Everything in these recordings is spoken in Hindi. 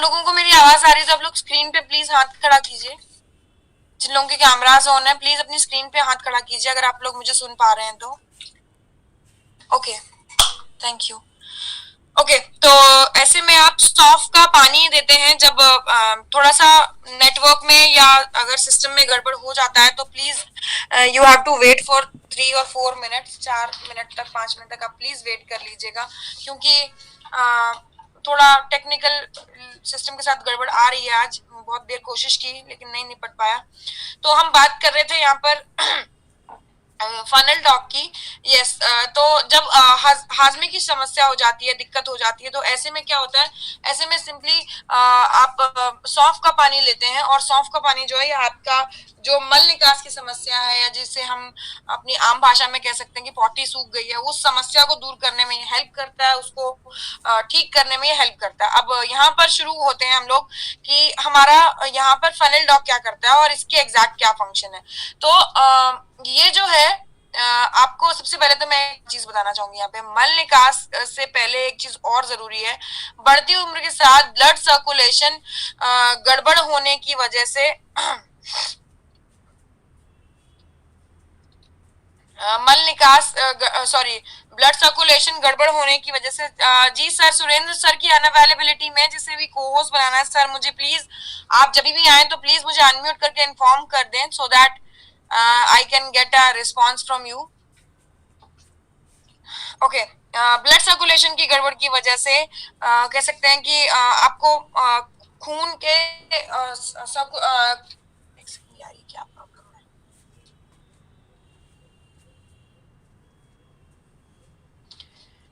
आप लोगों को मेरी आवाज आ रही है तो आप लोग स्क्रीन पे प्लीज हाथ खड़ा कीजिए। जिन लोगों के कैमरास ऑन है प्लीज अपनी स्क्रीन पे हाथ खड़ा कीजिए अगर आप लोग मुझे सुन पा रहे हैं तो। Okay, thank you. ओके, तो ऐसे में आप सौंफ का पानी देते हैं जब थोड़ा सा नेटवर्क में या अगर सिस्टम में गड़बड़ हो जाता है तो please you have to wait for 3 और 4 मिनट्स, 4 मिनट तक 5 मिनट तक आप प्लीज वेट कर लीजिएगा, क्योंकि थोड़ा टेक्निकल सिस्टम के साथ गड़बड़ आ रही है। आज बहुत देर कोशिश की लेकिन नहीं निपट पाया। तो हम बात कर रहे थे यहाँ पर फनल डॉग की। यस, तो जब हाजमे की समस्या हो जाती है, दिक्कत हो जाती है, तो ऐसे में क्या होता है, ऐसे में सिंपली आप सौंफ का पानी लेते हैं और सौंफ का पानी जो है आपका जो मल निकास की समस्या है या जिसे हम अपनी आम भाषा में कह सकते हैं कि पॉटी सूख गई है, उस समस्या को दूर करने में हेल्प करता है, उसको ठीक करने में हेल्प करता है। अब यहाँ पर शुरू होते हैं हम लोग कि हमारा यहाँ पर फनल डॉग क्या करता है और इसके एग्जैक्ट क्या फंक्शन है। तो ये जो है आपको सबसे पहले तो मैं एक चीज बताना चाहूंगी यहाँ पे, मल निकास से पहले एक चीज और जरूरी है। बढ़ती उम्र के साथ ब्लड सर्कुलेशन गड़बड़ होने की वजह से मल निकास ब्लड सर्कुलेशन गड़बड़ होने की वजह से जी सर, सुरेंद्र सर की अनअवेलेबिलिटी में जिसे भी को होस्ट बनाना है सर, मुझे प्लीज आप जब भी आए तो प्लीज मुझे अनम्यूट करके इन्फॉर्म कर दें so that I can get a response from you. Okay, blood circulation की गड़बड़ की वजह से कह सकते हैं कि आपको खून के क्या प्रॉब्लम है,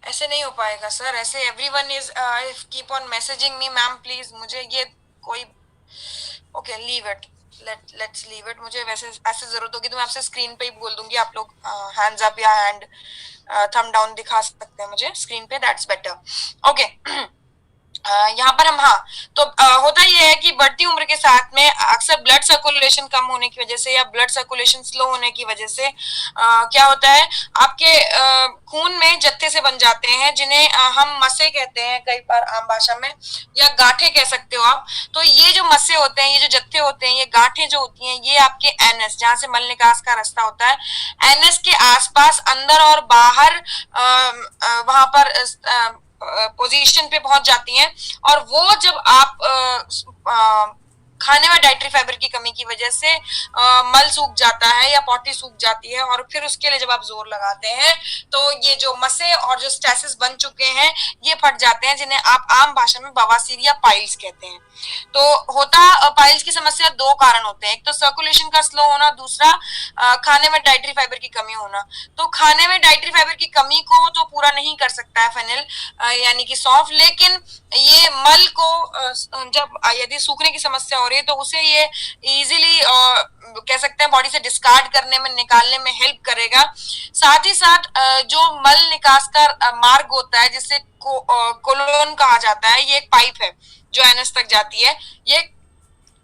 ऐसे नहीं हो पाएगा सर, ऐसे everyone is keep on messaging me ma'am please, मुझे ये कोई okay leave it, let's leave it. मुझे वैसे ऐसे जरूरत होगी तो मैं आपसे स्क्रीन पे ही बोल दूंगी, आप लोग हैंड्स अप या हैंड थंब डाउन दिखा सकते हैं मुझे स्क्रीन पे, दैट्स बेटर। ओके, यहाँ पर हम तो होता ये है कि बढ़ती उम्र के साथ में अक्सर ब्लड सर्कुलेशन कम होने की वजह से या ब्लड सर्कुलेशन स्लो होने की वजह से क्या होता है, आपके खून में जत्थे से बन जाते हैं जिन्हें हम मस्से कहते हैं कई बार आम भाषा में, या गांठें कह सकते हो आप। तो ये जो मस्से होते हैं, ये जो जत्थे होते हैं, ये गांठें जो होती हैं, ये आपके एनएस, जहां से मल निकास का रास्ता होता है, एनएस के आसपास अंदर और बाहर वहां पर पोजीशन पे पहुंच जाती हैं। और वो जब आप खाने में डाइटरी फाइबर की कमी की वजह से मल सूख जाता है या पॉटी सूख जाती है, और फिर उसके लिए जब आप जोर लगाते हैं तो ये जो मसे और जो स्टेसिस बन चुके हैं ये फट जाते हैं, जिन्हें आप आम भाषा में बवासीर या पाइल्स कहते हैं। तो होता पाइल्स की समस्या दो कारण होते हैं, एक तो सर्कुलेशन का स्लो होना, दूसरा खाने में डाइटरी फाइबर की कमी होना। तो खाने में डाइटरी फाइबर की कमी को तो पूरा नहीं कर सकता है फेनिल यानी कि सौंफ, लेकिन ये मल को जब यदि सूखने की समस्या हो रही है तो उसे ये इजीली कह सकते हैं बॉडी से डिस्कार्ड करने में, निकालने में हेल्प करेगा। साथ ही साथ जो मल निकास का मार्ग होता है जिसे कोलोन कहा जाता है, ये एक पाइप है जो एनएस तक जाती है। ये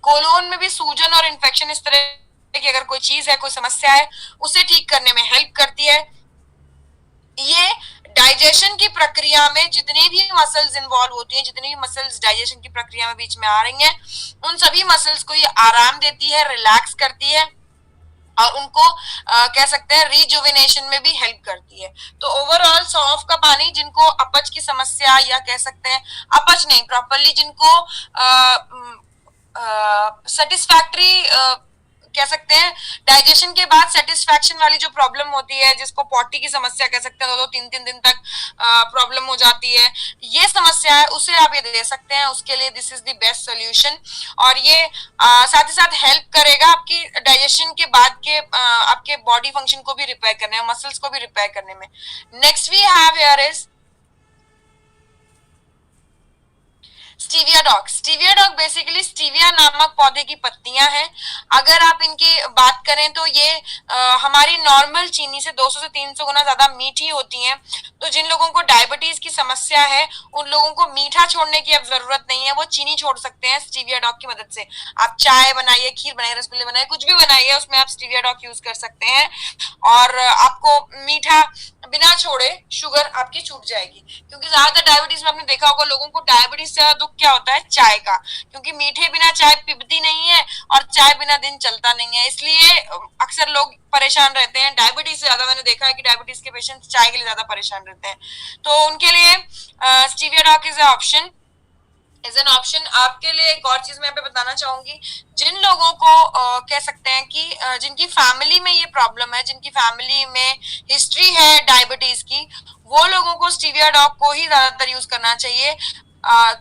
कोलोन में भी सूजन और इन्फेक्शन, इस तरह की अगर कोई चीज है, कोई समस्या है, उसे ठीक करने में हेल्प करती है। ये डाइजेशन की प्रक्रिया में जितनी भी मसल्स इन्वॉल्व होती हैं, जितनी भी मसल्स डाइजेशन की प्रक्रिया में बीच में आ रही हैं, उन सभी मसल्स को ये आराम देती है, रिलैक्स करती है और उनको कह सकते हैं रिजुविनेशन में भी हेल्प करती है। तो ओवरऑल सौंफ का पानी जिनको अपच की समस्या, या कह सकते हैं अपच नहीं प्रॉपरली, जिनको सेटिस्फैक्ट्री कह सकते हैं, डाइजेशन के बाद सेटिस्फैक्शन वाली जो प्रॉब्लम होती है, जिसको पॉटी की समस्या कह सकते हैं, 2-3 दिन तक प्रॉब्लम हो जाती है, ये समस्या है, उसे आप ये दे सकते हैं। उसके लिए this is the best solution. और ये साथ ही साथ हेल्प करेगा आपकी डाइजेशन के बाद के आपके बॉडी फंक्शन को भी रिपेयर करने में, मसल्स को भी रिपेयर करने में। Next we have here is stevia dog. Stevia dog basically stevia नामक पौधे की पत्तियां हैं। अगर आप इनकी बात करें तो ये हमारी नॉर्मल चीनी से 200 से 300 गुना ज्यादा मीठी होती हैं। तो जिन लोगों को डायबिटीज की समस्या है उन लोगों को मीठा छोड़ने की अब जरूरत नहीं है, वो चीनी छोड़ सकते हैं स्टीविया डॉग की मदद से। आप चाय बनाइए, खीर बनाइए, रसगुल्ले बनाइए, कुछ भी बनाइए, उसमें आप स्टीविया डॉग यूज कर सकते हैं और आपको मीठा बिना छोड़े शुगर आपकी छूट जाएगी। क्योंकि ज्यादातर डायबिटीज में आपने देखा होगा लोगों को डायबिटीज से ज्यादा दुख क्या होता है, चाय का, क्योंकि मीठे बिना चाय पिबती नहीं है और चाय बिना दिन चलता नहीं है, इसलिए अक्सर लोग परेशान रहते हैं। डायबिटीज से ज्यादा मैंने देखा है कि डायबिटीज के पेशेंट चाय के लिए ज्यादा परेशान रहते हैं, तो उनके लिए stevia dog is an option. आपके लिए एक और चीज मैं यहाँ पे बताना चाहूंगी, जिन लोगों को कह सकते हैं कि जिनकी फैमिली में ये प्रॉब्लम है, जिनकी फैमिली में हिस्ट्री है डायबिटीज की, वो लोगों को स्टीविया डॉग को ही ज्यादातर यूज करना चाहिए।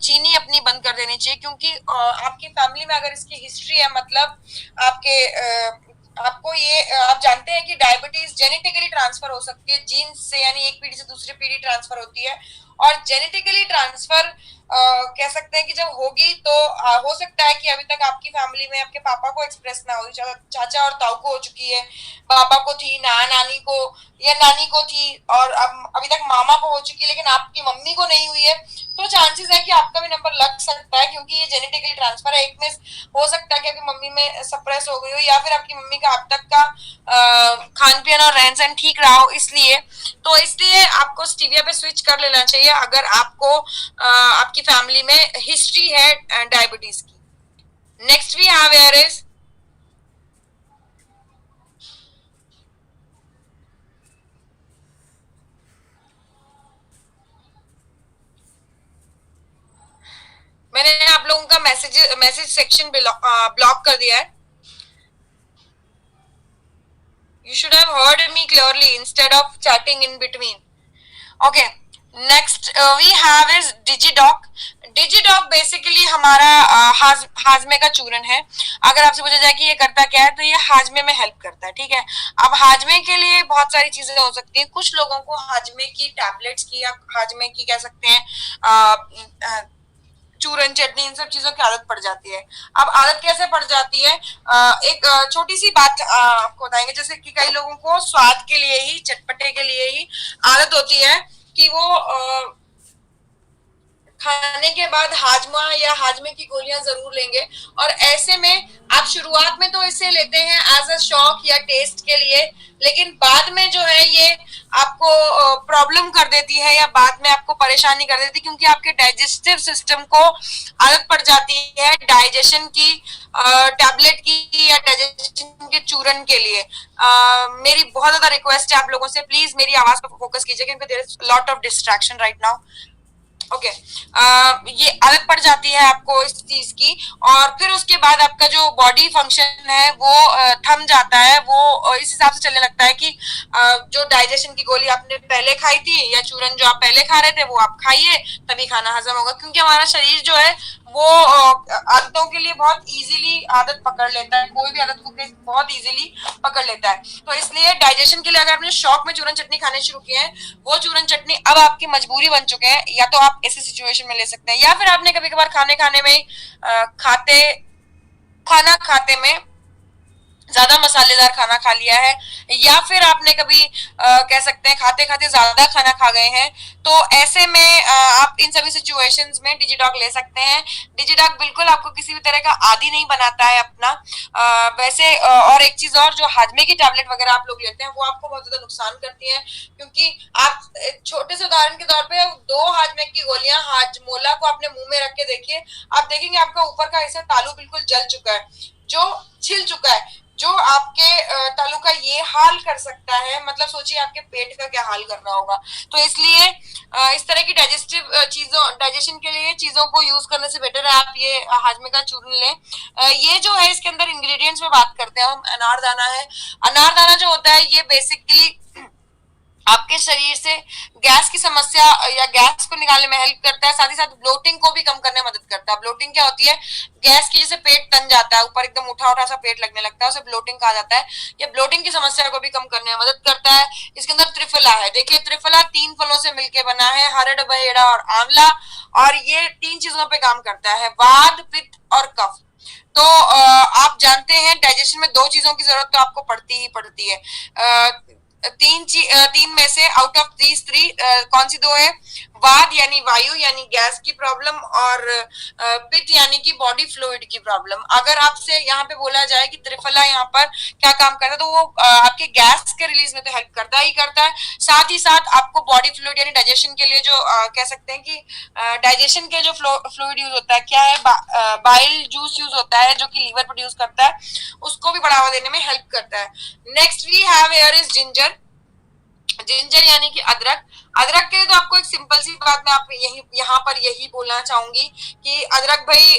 चीनी अपनी बंद कर देनी चाहिए, क्योंकि आपकी फैमिली में अगर इसकी हिस्ट्री है, मतलब आपके आपको ये आप जानते हैं कि डायबिटीज जेनेटिकली ट्रांसफर हो सकती है जीन से, यानी एक पीढ़ी से दूसरी पीढ़ी ट्रांसफर होती है, और जेनेटिकली ट्रांसफर कह सकते हैं कि जब होगी तो हो सकता है कि अभी तक आपकी फैमिली में आपके पापा को एक्सप्रेस ना हो, चाचा और ताऊ को हो चुकी है, पापा को थी, नानी को या नानी को थी, और अब अभी तक मामा को हो चुकी है, लेकिन आपकी मम्मी को नहीं हुई है, तो चांसेस है कि आपका भी नंबर लग सकता है, क्योंकि ये जेनेटिकली ट्रांसफर है। एक में हो सकता है कि आपकी मम्मी में सप्रेस हो गई हो, या फिर आपकी मम्मी का अब तक का खान पीन और रहन सहन ठीक रहा हो, इसलिए आपको स्टीविया पे स्विच कर लेना चाहिए अगर आपको आपकी फैमिली में हिस्ट्री है डायबिटीज की। Next we have here is मैंने आप लोगों का मैसेज सेक्शन ब्लॉक कर दिया है। You should have heard me clearly instead of chatting in between. Okay, next we have is DigiDoc. DigiDoc basically हमारा हाजमे का चूरन है। अगर आपसे पूछा जाए कि ये करता क्या है, तो ये हाजमे में हेल्प करता है, ठीक है। अब हाजमे के लिए बहुत सारी चीजें हो सकती हैं। कुछ लोगों को हाजमे की टैबलेट्स की या हाजमे की कह सकते हैं चूरन, चटनी, इन सब चीजों की आदत पड़ जाती है। अब आदत कैसे पड़ जाती है, एक छोटी सी बात आपको बताएंगे। जैसे कि कई लोगों को स्वाद के लिए ही, चटपटे के लिए ही आदत होती है कि वो खाने के बाद हाजमा या हाजमे की गोलियां जरूर लेंगे, और ऐसे में आप शुरुआत में तो इसे लेते हैं एज अ शौक या टेस्ट के लिए, लेकिन बाद में जो है ये आपको प्रॉब्लम कर देती है या बाद में आपको परेशानी कर देती है, क्योंकि आपके डाइजेस्टिव सिस्टम को आदत पड़ जाती है डाइजेशन की टैबलेट की या डाइजेशन के चूरन के लिए। मेरी बहुत ज्यादा रिक्वेस्ट है आप लोगों से, प्लीज मेरी आवाज पर फोकस कीजिए, क्योंकि there is lot of distraction right now. Okay, ये आदत पड़ जाती है आपको इस चीज की, और फिर उसके बाद आपका जो बॉडी फंक्शन है वो थम जाता है। वो इस हिसाब से चलने लगता है कि जो डाइजेशन की गोली आपने पहले खाई थी या चूरन जो आप पहले खा रहे थे वो आप खाइए, तभी खाना हजम होगा, क्योंकि हमारा शरीर जो है वो आदतों के लिए बहुत इजीली आदत पकड़ लेता है, कोई भी आदत को बहुत इजीली पकड़ लेता है। तो इसलिए डाइजेशन के लिए अगर आपने शौक में चूरन चटनी खाने शुरू किए हैं, वो चूरन चटनी अब आपकी मजबूरी बन चुके हैं, या तो आप ऐसी सिचुएशन में ले सकते हैं, या फिर आपने कभी कभार खाने में खाना खाते में ज्यादा मसालेदार खाना खा लिया है, या फिर आपने कभी कह सकते हैं खाते खाते ज्यादा खाना खा गए हैं, तो ऐसे में आप इन सभी सिचुएशंस में डिजिडॉग ले सकते हैं। डिजिडॉग बिल्कुल आपको किसी भी तरह का आदी नहीं बनाता है अपना। वैसे और एक चीज और, जो हाजमे की टैबलेट वगैरह आप लोग लेते हैं वो आपको बहुत ज्यादा नुकसान करती हैं, क्योंकि आप छोटे से उदाहरण के तौर पे 2 हाजमे की गोलियां हाजमोला को अपने मुंह में रख के देखिए, आप देखेंगे आपका ऊपर का हिस्सा तालू बिल्कुल जल चुका है, जो छिल चुका है, जो आपके तालू का ये हाल कर सकता है, मतलब सोचिए आपके पेट का क्या हाल कर रहा होगा। तो इसलिए इस तरह की डाइजेशन के लिए चीजों को यूज करने से बेटर है आप ये हाजमे का चूर्ण लें। ये जो है इसके अंदर इंग्रेडिएंट्स में बात करते हैं हम, अनारदाना है। अनारदाना जो होता है ये बेसिकली आपके शरीर से गैस की समस्या या गैस को निकालने में हेल्प करता है, साथ ही साथ ब्लोटिंग को भी कम करने में मदद करता है। ब्लोटिंग क्या होती है, गैस की जैसे पेट तन जाता है, ऊपर एकदम उठा उठा सा पेट लगने लगता है, उसे ब्लोटिंग कहा जाता है। ये ब्लोटिंग की समस्या को भी कम करने में मदद करता है। इसके अंदर त्रिफला है, देखिए त्रिफला 3 फलों से मिलकर बना है, हरड़, बहेड़ा और आंवला, और ये 3 चीजों पे काम करता है, वात, पित्त और कफ। तो आप जानते हैं डाइजेशन में 2 चीजों की जरूरत तो आपको पड़ती ही पड़ती है। 3 में से आउट ऑफ दीज 3 कौन सी 2 है, वाद यानी वायु यानी गैस की प्रॉब्लम, और पित्त यानी कि बॉडी फ्लूइड की प्रॉब्लम। अगर आपसे यहाँ पे बोला जाए कि त्रिफला यहाँ पर क्या काम करता है, तो वो आपके गैस के रिलीज में तो हेल्प करता ही करता है, साथ ही साथ आपको बॉडी फ्लूइड यानी डाइजेशन के लिए जो कह सकते हैं कि डाइजेशन के जो फ्लूइड यूज होता है, क्या है, बाइल जूस यूज होता है जो कि लीवर प्रोड्यूस करता है, उसको भी बढ़ावा देने में हेल्प करता है। Next we have here is ginger. Ginger यानी कि अदरक। अदरक के लिए तो आपको एक सिंपल सी बात मैं आप यहाँ पर यही बोलना चाहूंगी कि अदरक भाई,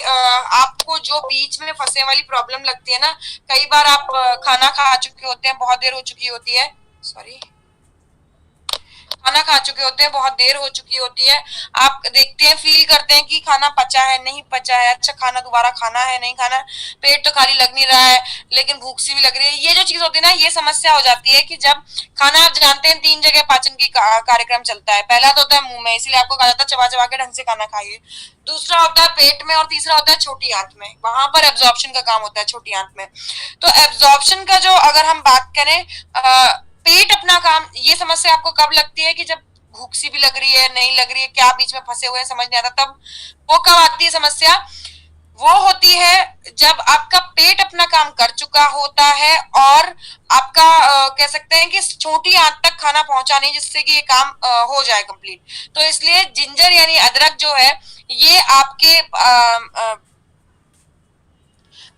आपको जो बीच में फंसे वाली प्रॉब्लम लगती है ना, कई बार आप खाना खा चुके होते हैं, बहुत देर हो चुकी होती है, सॉरी, खाना खा चुके होते हैं, बहुत देर हो चुकी होती है, आप देखते हैं, फील करते हैं कि खाना पचा है नहीं पचा है, अच्छा खाना दोबारा खाना है नहीं खाना, पेट तो खाली लग नहीं रहा है लेकिन भूख सी भी लग रही है। ये जो चीज होती है ना, ये समस्या हो जाती है कि जब खाना, आप जानते हैं 3 जगह पाचन की कार्यक्रम चलता है। पहला तो होता है मुंह में, इसलिए आपको कहा जाता है चबा चबा के ढंग से खाना खाइए। दूसरा होता है पेट में, और तीसरा होता है छोटी आंत में, वहां पर एब्जॉर्प्शन का काम होता है छोटी आंत में। तो एब्जॉर्प्शन का जो अगर हम बात करें, पेट अपना काम, ये समस्या आपको कब लगती है कि जब भूख सी भी लग रही है, नहीं लग रही है, क्या बीच में फंसे हुए हैं समझ नहीं आता, तब वो कब आती है समस्या? वो होती है जब आपका पेट अपना काम कर चुका होता है और आपका कह सकते हैं कि छोटी आंत तक खाना पहुंचा नहीं, जिससे कि ये काम हो जाए कंप्लीट। तो इसलिए जिंजर यानी अदरक जो है, ये आपके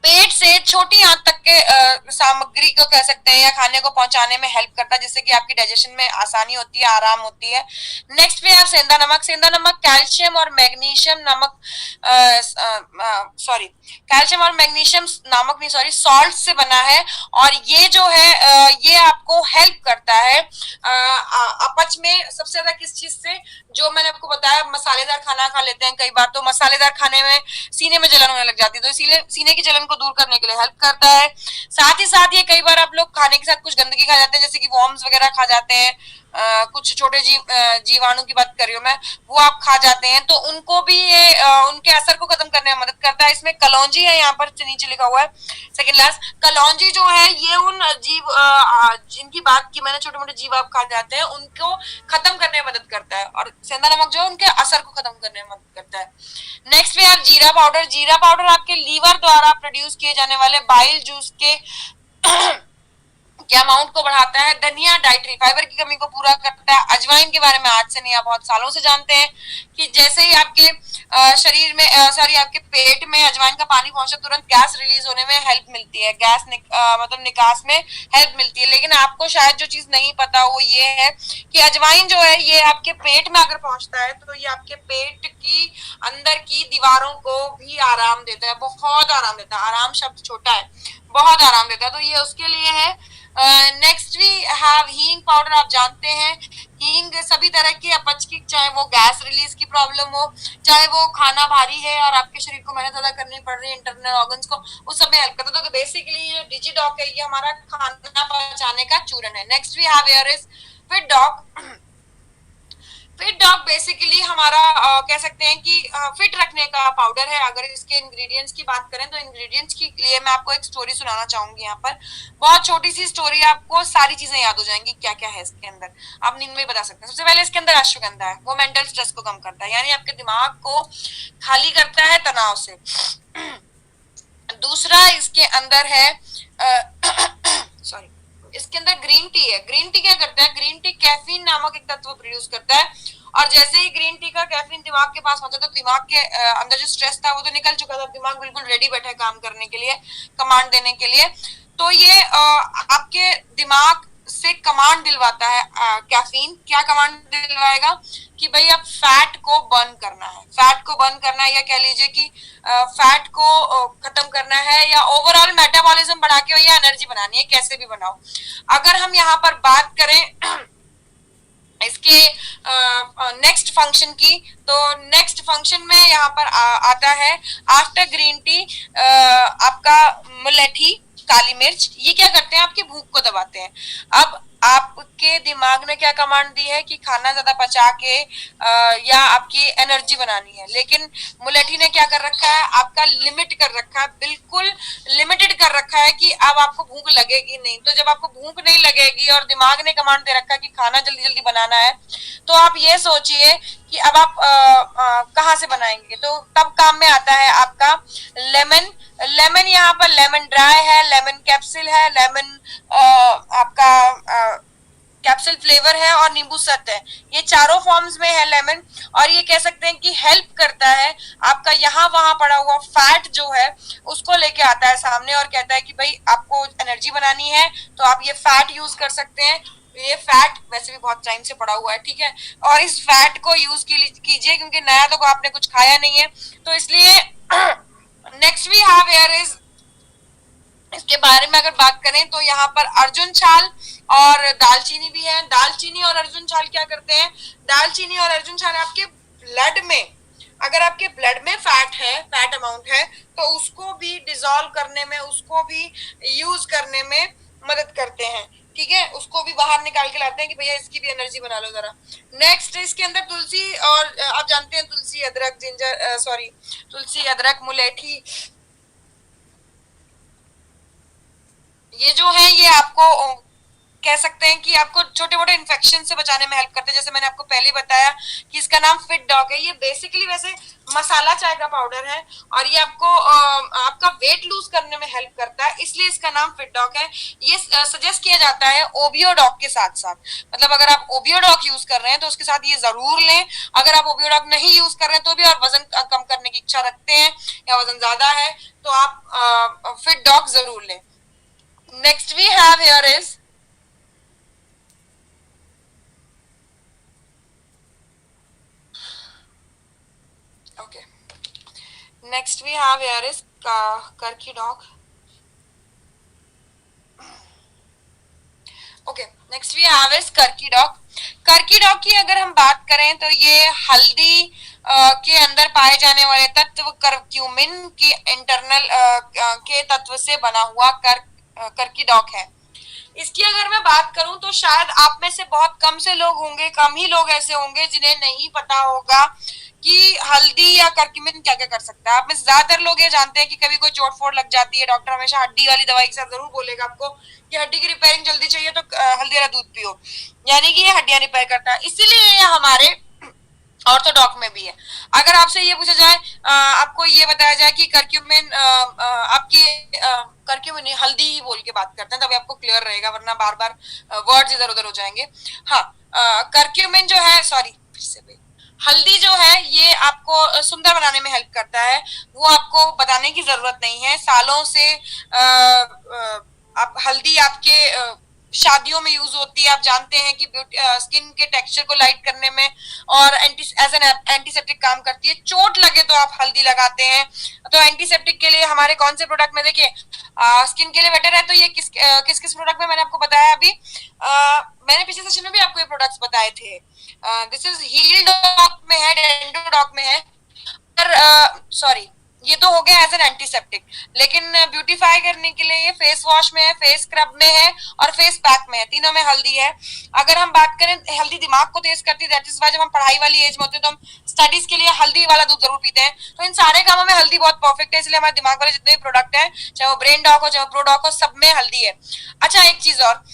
पेट से छोटी आंत तक के सामग्री को कह सकते हैं या खाने को पहुंचाने में हेल्प करता है, जिससे कि आपकी डाइजेशन में आसानी होती है, आराम होती है। नेक्स्ट पे आप सेंधा नमक। सेंधा नमक कैल्शियम और मैग्नीशियम नमक, सॉरी, कैल्शियम और मैग्नीशियम नामक नहीं, सॉरी, सॉल्ट से बना है, और ये जो है ये आपको हेल्प करता है अपच में। सबसे ज्यादा किस चीज से? जो मैंने आपको बताया, मसालेदार खाना खा लेते हैं कई बार, तो मसालेदार खाने में सीने में जलन होने लग जाती है, तो इसीलिए सीने की जलन को दूर करने के लिए हेल्प करता है। साथ ही साथ ये कई बार आप लोग खाने के साथ कुछ गंदगी खा जाते हैं, जैसे कि वॉर्म्स वगैरह खा जाते हैं, कुछ छोटे जीवाणु की बात कर रही हूँ मैं, वो आप खा जाते हैं, तो उनको भी ये उनके असर को खत्म करने में मदद करता है। इसमें कलौंजी है, यहाँ पर नीचे लिखा हुआ है सेकंड लास्ट। कलौंजी जो है ये उन जीव जिनकी बात की मैंने, छोटे मोटे जीव आप खा जाते हैं, उनको खत्म करने में मदद करता है, और सेंधा नमक जो है उनके असर को खत्म करने में मदद करता है। नेक्स्ट पे आप जीरा पाउडर। जीरा पाउडर आपके लीवर द्वारा प्रोड्यूस किए जाने वाले बाइल जूस के के अमाउंट को बढ़ाता है। धनिया डाइटरी फाइबर की कमी को पूरा करता है। अजवाइन के बारे में आज से नहीं, आप बहुत सालों से जानते हैं कि जैसे ही आपके शरीर में आपके पेट में अजवाइन का पानी पहुंचे, तुरंत गैस रिलीज होने में हेल्प मिलती है, गैस मतलब निकास में हेल्प मिलती है। लेकिन आपको शायद जो चीज नहीं पता वो ये है कि अजवाइन जो है ये आपके पेट में अगर पहुंचता है तो ये आपके पेट की अंदर की दीवारों को भी आराम देता है, बहुत आराम देता है। आराम शब्द छोटा है, बहुत आराम देता है, तो ये उसके लिए है। नेक्स्ट वी हैव हींग पाउडर। आप जानते हैं हींग सभी तरह की अपच की, चाहे वो गैस रिलीज की प्रॉब्लम हो, चाहे वो खाना भारी है और आपके शरीर को मेहनत ज्यादा करनी पड़ रही है इंटरनल ऑर्गन्स को, उस सब में हेल्प करता है। तो बेसिकली ये डिजिडॉक है, ये हमारा खाना पचाने का चूरन है। Next we have here is fit dog. Fit dog basically हमारा कह सकते हैं कि फिट रखने का पाउडर है। अगर इसके इंग्रेडिएंट्स की बात करें तो इंग्रेडिएंट्स के लिए मैं आपको एक स्टोरी सुनाना चाहूंगी। यहाँ पर बहुत छोटी सी स्टोरी, आपको सारी चीजें याद हो जाएंगी क्या क्या है इसके अंदर, आप नींद में बता सकते हैं। सबसे पहले इसके अंदर अश्वगंधा है, वो मेंटल स्ट्रेस को कम करता है, यानी आपके दिमाग को खाली करता है तनाव से। दूसरा इसके अंदर है सॉरी, इसके अंदर ग्रीन टी है। ग्रीन टी क्या करता है? ग्रीन टी कैफीन नामक एक तत्व प्रोड्यूस करता है, और जैसे ही ग्रीन टी का कैफीन दिमाग के पास पहुंचा तो दिमाग के अंदर जो स्ट्रेस था वो तो निकल चुका था, दिमाग बिल्कुल रेडी बैठा है काम करने के लिए, कमांड देने के लिए। तो ये आपके दिमाग से कमांड दिलवाता है कैफीन। क्या कमांड दिलवाएगा? कि भाई अब फैट को बर्न करना है, फैट को बर्न करना है, या कह लीजिए कि फैट को खत्म करना है, या ओवरऑल मेटाबॉलिज्म बढ़ा के या एनर्जी बनानी है, कैसे भी बनाओ। अगर हम यहाँ पर बात करें इसके नेक्स्ट फंक्शन की, तो नेक्स्ट फंक्शन में यहाँ पर आता है आफ्टर ग्रीन टी आपका मुलेठी। काली मिर्च, ये क्या करते हैं, आपकी भूख को दबाते हैं। अब आपके दिमाग ने क्या कमांड दी है कि खाना ज्यादा पचा के या आपकी एनर्जी बनानी है, लेकिन मुलेठी ने क्या कर रखा है, आपका लिमिट कर रखा है, बिल्कुल लिमिटेड कर रखा है कि अब आपको भूख लगेगी नहीं। तो जब आपको भूख नहीं लगेगी और दिमाग ने कमांड दे रखा है कि खाना जल्दी जल्दी बनाना है, तो आप ये सोचिए कि अब आप कहाँ से बनाएंगे। तो तब काम में आता है आपका लेमन। लेमन यहाँ पर लेमन ड्राई है, लेमन कैप्सूल है, लेमन आपका कैप्सूल फ्लेवर है और नींबू सत्व है। ये चारों फॉर्म्स में है लेमन, और ये कह सकते हैं कि हेल्प करता है आपका यहाँ वहां पड़ा हुआ फैट जो है उसको लेके आता है सामने और कहता है कि भाई आपको एनर्जी बनानी है तो आप ये फैट यूज कर सकते हैं। ये फैट वैसे भी बहुत टाइम से पड़ा हुआ है, ठीक है, और इस फैट को यूज कीजिए क्योंकि नया तो आपने कुछ खाया नहीं है, तो इसलिए next we have here is, इसके बारे में अगर बात करें तो यहाँ पर अर्जुन छाल और दालचीनी भी है। दालचीनी और अर्जुन छाल क्या करते हैं, दालचीनी और अर्जुन छाल आपके ब्लड में, अगर आपके ब्लड में फैट है, फैट अमाउंट है, तो उसको भी डिसॉल्व करने में, उसको भी यूज करने में मदद करते हैं, ठीक है, उसको भी बाहर निकाल के लाते हैं कि भैया इसकी भी एनर्जी बना लो जरा। नेक्स्ट इसके अंदर तुलसी, और आप जानते हैं तुलसी अदरक जिंजर तुलसी अदरक मुलेठी, ये जो है ये आपको कह सकते हैं कि आपको छोटे मोटे इन्फेक्शन से बचाने में हेल्प करते हैं। जैसे मैंने आपको पहले बताया कि इसका नाम फिट डॉग है। ये बेसिकली वैसे मसाला चाय का पाउडर है और ये आपको आपका वेट लूज करने में हेल्प करता है, इसलिए इसका नाम फिट डॉग है। ये सजेस्ट किया जाता है ओबियोडॉग के साथ साथ, मतलब अगर आप ओबियोडॉग यूज कर रहे हैं तो उसके साथ ये जरूर लें। अगर आप ओबियोडॉग नहीं यूज कर रहे हैं तो भी, और वजन कम करने की इच्छा रखते हैं या वजन ज्यादा है, तो आप फिट डॉग जरूर लें। Next we have here is okay. Next we have here is Karki dog. Okay. Next we have is Karki dog. Karki dog की अगर हम बात करें तो ये हल्दी के अंदर पाए जाने वाले तत्व करक्यूमिन की इंटरनल के तत्व से बना हुआ करकी डॉग है। इसकी अगर मैं बात करूं तो शायद आप में से बहुत कम से लोग होंगे, कम ही लोग ऐसे होंगे जिन्हें नहीं पता होगा कि हल्दी या करक्यूमिन क्या क्या कर सकता है। आप में ज्यादातर लोग ये जानते हैं कि कभी कोई चोट फोड़ लग जाती है, डॉक्टर हमेशा हड्डी वाली दवाई के साथ जरूर बोलेगा आपको कि हड्डी की रिपेयरिंग जल्दी चाहिए तो हल्दी वाला दूध पियो, यानी कि ये हड्डियां रिपेयर करता है। इसीलिए ये हमारे ऑर्थोडॉक में भी है। अगर आपसे ये पूछा जाए, आपको ये बताया जाए कि करक्यूमिन आपकी करक्यूमिन हल्दी ही बोल के बात करते हैं तभी आपको क्लियर रहेगा, वरना बार बार वर्ड्स इधर उधर हो जाएंगे। हाँ, करक्यूमिन जो है, सॉरी फिर से हल्दी जो है ये आपको सुंदर बनाने में हेल्प करता है, वो आपको बताने की जरूरत नहीं है। सालों से आप हल्दी आपके शादियों में यूज होती है। आप जानते हैं कि स्किन के टेक्सचर को लाइट करने में और एज एन एंटीसेप्टिक काम करती है। चोट लगे तो आप हल्दी लगाते हैं, तो एंटीसेप्टिक के लिए हमारे कौन से प्रोडक्ट में देखिए स्किन के लिए बेटर है, तो ये किस किस प्रोडक्ट में मैंने आपको बताया अभी, मैंने पिछले सेशन में भी आपको ये प्रोडक्ट्स बताए थे। दिस इज हील डॉक में है, डेंडो डॉक में है, पर सॉरी ये तो हो गया एज एन एंटीसेप्टिक, लेकिन ब्यूटीफाई करने के लिए ये फेस वॉश में है, फेस स्क्रब में है और फेस पैक में है, तीनों में हल्दी है। अगर हम बात करें, हल्दी दिमाग को तेज करती है, दैट इज व्हाई जब हम पढ़ाई वाली एज में होते हैं तो हम स्टडीज के लिए हल्दी वाला दूध जरूर पीते हैं। तो इन सारे कामों में हल्दी बहुत परफेक्ट है, इसलिए हमारे दिमाग वाले जितने भी प्रोडक्ट है, चाहे वो ब्रेन डॉक हो चाहे वो प्रो डॉक हो, सब में हल्दी है। अच्छा, एक चीज और,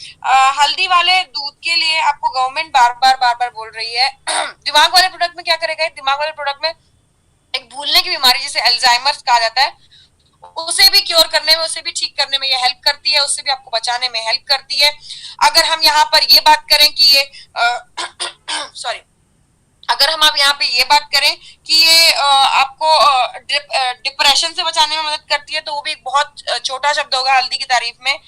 हल्दी वाले दूध के लिए आपको गवर्नमेंट बार बार बोल रही है दिमाग वाले प्रोडक्ट में क्या करेगा, दिमाग वाले प्रोडक्ट में एक भूलने की बीमारी जिसे अल्जाइमर कहा जाता है, उसे भी क्योर करने में, उसे भी ठीक करने में ये हेल्प करती है, उससे भी आपको बचाने में हेल्प करती है। अगर हम यहाँ पर ये बात करें कि ये सॉरी अगर हम आप यहाँ पे ये बात करें कि ये आपको डिप्रेशन से बचाने में मदद करती है, तो वो भी एक बहुत छोटा शब्द होगा हल्दी की तारीफ में।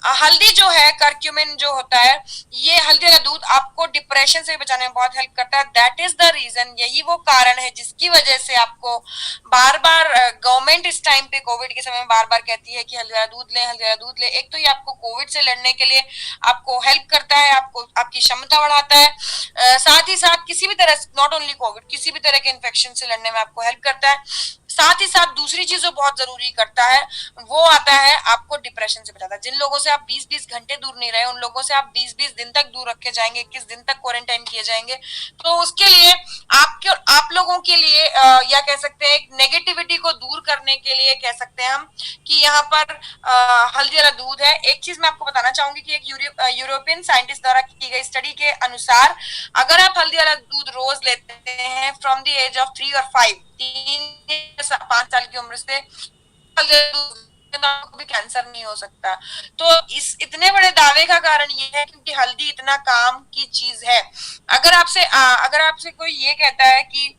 हल्दी जो है, करक्यूमिन जो होता है, ये हल्दी का दूध आपको डिप्रेशन से बचाने में बहुत हेल्प करता है। दैट इज द रीजन, यही वो कारण है जिसकी वजह से आपको बार बार गवर्नमेंट इस टाइम पे कोविड के समय में बार बार कहती है कि हल्दी का दूध ले, हल्दी का दूध ले। एक तो ये आपको कोविड से लड़ने के लिए आपको हेल्प करता है, आपको आपकी क्षमता बढ़ाता है, साथ ही साथ किसी भी तरह नॉट ओनली कोविड, किसी भी तरह के इन्फेक्शन से लड़ने में आपको हेल्प करता है। साथ ही साथ दूसरी चीज जो बहुत जरूरी करता है वो आता है आपको डिप्रेशन से बचाता है। जिन लोगों से आप 20-20 घंटे दूर नहीं रहे, उन लोगों से आप 20-20 दिन तक दूर रखे जाएंगे, 21 दिन तक क्वारंटाइन किए जाएंगे। तो उसके लिए आप लोगों के लिए या कह सकते हैं एक नेगेटिविटी को दूर करने के लिए कह सकते हैं हम कि यहाँ पर हल्दी वाला दूध है। एक चीज मैं आपको बताना चाहूंगी कि एक यूरोपियन साइंटिस्ट द्वारा की गई स्टडी के अनुसार अगर आप हल्दी वाला दूध रोज लेते हैं फ्रॉम द एज ऑफ 3 और 5, 3 या 5 साल की उम्र से, भी कैंसर नहीं हो सकता। तो इस इतने बड़े दावे का कारण ये है क्योंकि हल्दी इतना काम की चीज है। अगर आपसे कोई ये कहता है कि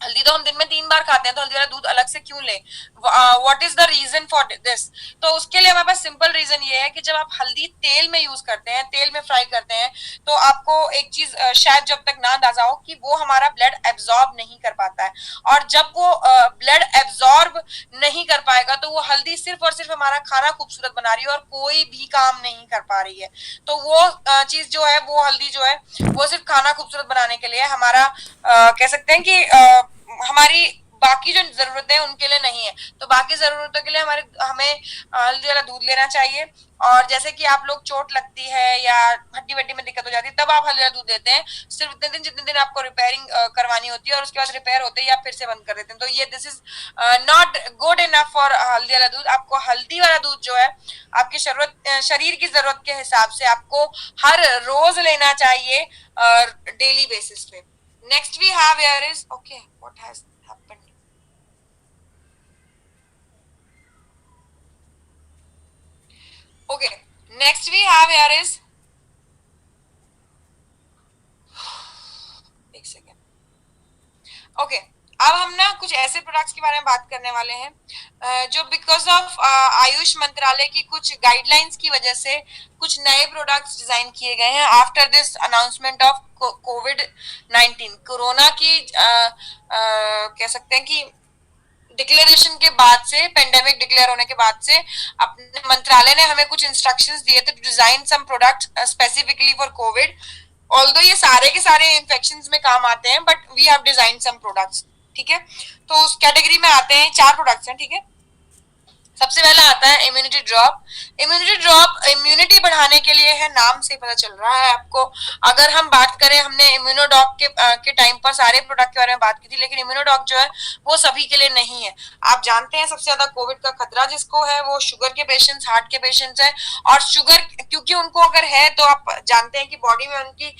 हल्दी तो हम दिन में 3 बार खाते हैं, तो हल्दी वाला दूध अलग से क्यों ले, what is the reason for this? तो उसके लिए हमारे पास सिंपल रीजन ये है कि जब आप हल्दी तेल में यूज करते हैं, तेल में फ्राई करते हैं, तो आपको एक चीज शायद जब तक ना अंदाजा हो कि वो हमारा ब्लड एब्जॉर्ब नहीं कर पाता है, और जब वो ब्लड एब्जॉर्ब नहीं कर पाएगा तो वो हल्दी सिर्फ और सिर्फ हमारा खाना खूबसूरत बना रही है और कोई भी काम नहीं कर पा रही है। तो वो चीज जो है, वो हल्दी जो है वो सिर्फ खाना खूबसूरत बनाने के लिए हमारा कह सकते हैं कि हमारी बाकी जो जरूरतें हैं उनके लिए नहीं है। तो बाकी जरूरतों के लिए हमें हल्दी वाला दूध लेना चाहिए। और जैसे कि आप लोग चोट लगती है या हड्डी वड्डी में दिक्कत हो जाती है, तब आप हल्दी वाला दूध देते हैं सिर्फ उतने दिन जितने दिन आपको रिपेयरिंग करवानी होती है, और उसके बाद रिपेयर होते ही आप फिर से बंद कर देते हैं। तो ये this is not good enough for हल्दी वाला दूध। आपको हल्दी वाला दूध जो है आपकी शरीर की जरूरत के हिसाब से आपको हर रोज लेना चाहिए डेली बेसिस पे। Next we have here is, okay, what has happened? Okay, next we have here is, एक सेकेंड, okay, अब हम ना कुछ ऐसे प्रोडक्ट्स के बारे में बात करने वाले हैं जो बिकॉज ऑफ आयुष मंत्रालय की कुछ गाइडलाइंस की वजह से कुछ नए प्रोडक्ट्स डिजाइन किए गए हैं after this announcement of covid, corona की कह सकते हैं कि डिक्लेरेशन के बाद से, पेंडेमिक डिक्लेयर होने के बाद से अपने मंत्रालय ने हमें कुछ इंस्ट्रक्शंस दिए थे to design some product specifically for Covid. Although ये सारे के सारे इन्फेक्शंस में काम आते हैं, but we have design some products, ठीक है। तो उस कैटेगरी में आते हैं, 4 प्रोडक्ट्स हैं, ठीक है। सबसे पहला आता है immunity drop. Immunity drop immunity बढ़ाने के लिए है, नाम से पता चल रहा है आपको। अगर हम बात करें, हमने इम्यूनोडॉक के टाइम पर सारे प्रोडक्ट के बारे में बात की थी, लेकिन इम्यूनोडॉक जो है वो सभी के लिए नहीं है। आप जानते हैं सबसे ज्यादा कोविड का खतरा जिसको है वो शुगर के पेशेंट्स, हार्ट के पेशेंट्स हैं। और शुगर क्योंकि उनको अगर है तो आप जानते हैं कि बॉडी में उनकी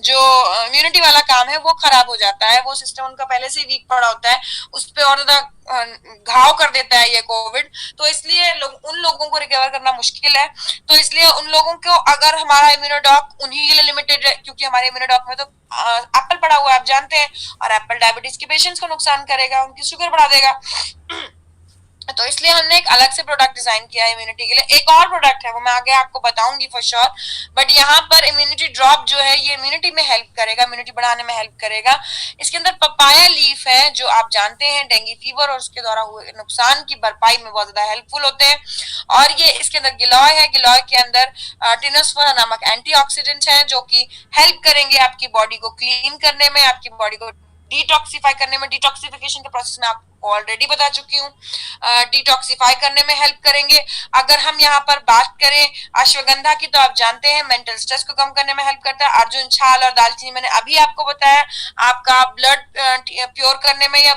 जो इम्यूनिटी वाला काम है वो खराब हो जाता है, वो सिस्टम उनका पहले से वीक पड़ा होता है, उस पर और ज्यादा घाव कर देता है ये कोविड। तो इसलिए उन लोगों को रिकवर करना मुश्किल है। तो इसलिए उन लोगों को, अगर हमारा इम्यूनोडॉक उन्हीं के लिए लिमिटेड है, क्योंकि हमारे इम्यूनोडॉक में तो एप्पल पड़ा हुआ है, आप जानते हैं, और एप्पल डायबिटीज के पेशेंट्स को नुकसान करेगा, उनकी शुगर बढ़ा देगा। तो इसलिए हमने एक अलग से प्रोडक्ट डिजाइन किया है इम्यूनिटी के लिए। एक और प्रोडक्ट है वो मैं आगे आपको बताऊंगी फॉर श्योर, बट यहाँ पर इम्यूनिटी ड्रॉप जो है ये इम्यूनिटी में हेल्प करेगा, इम्यूनिटी बढ़ाने में हेल्प करेगा। इसके अंदर पपाया लीफ है, जो आप जानते हैं डेंगू फीवर और उसके द्वारा हुए नुकसान की भरपाई में बहुत ज्यादा हेल्पफुल होते हैं। और ये इसके अंदर गिलॉय है, गिलॉय के अंदर टिनोस्फेरा नामक एंटीऑक्सीडेंट्स हैं जो कि हेल्प करेंगे आपकी बॉडी को क्लीन करने में, आपकी बॉडी को डिटॉक्सिफाई करने में। डिटॉक्सिफिकेशन के प्रोसेस में आपको ऑलरेडी बता चुकी हूँ, डिटॉक्सिफाई करने में हेल्प करेंगे। अगर हम यहाँ पर बात करें अश्वगंधा की, तो आप जानते हैं मेंटल स्ट्रेस को कम करने में हेल्प करता है। अर्जुन छाल और दालचीनी मैंने अभी आपको बताया, आपका ब्लड प्योर करने में या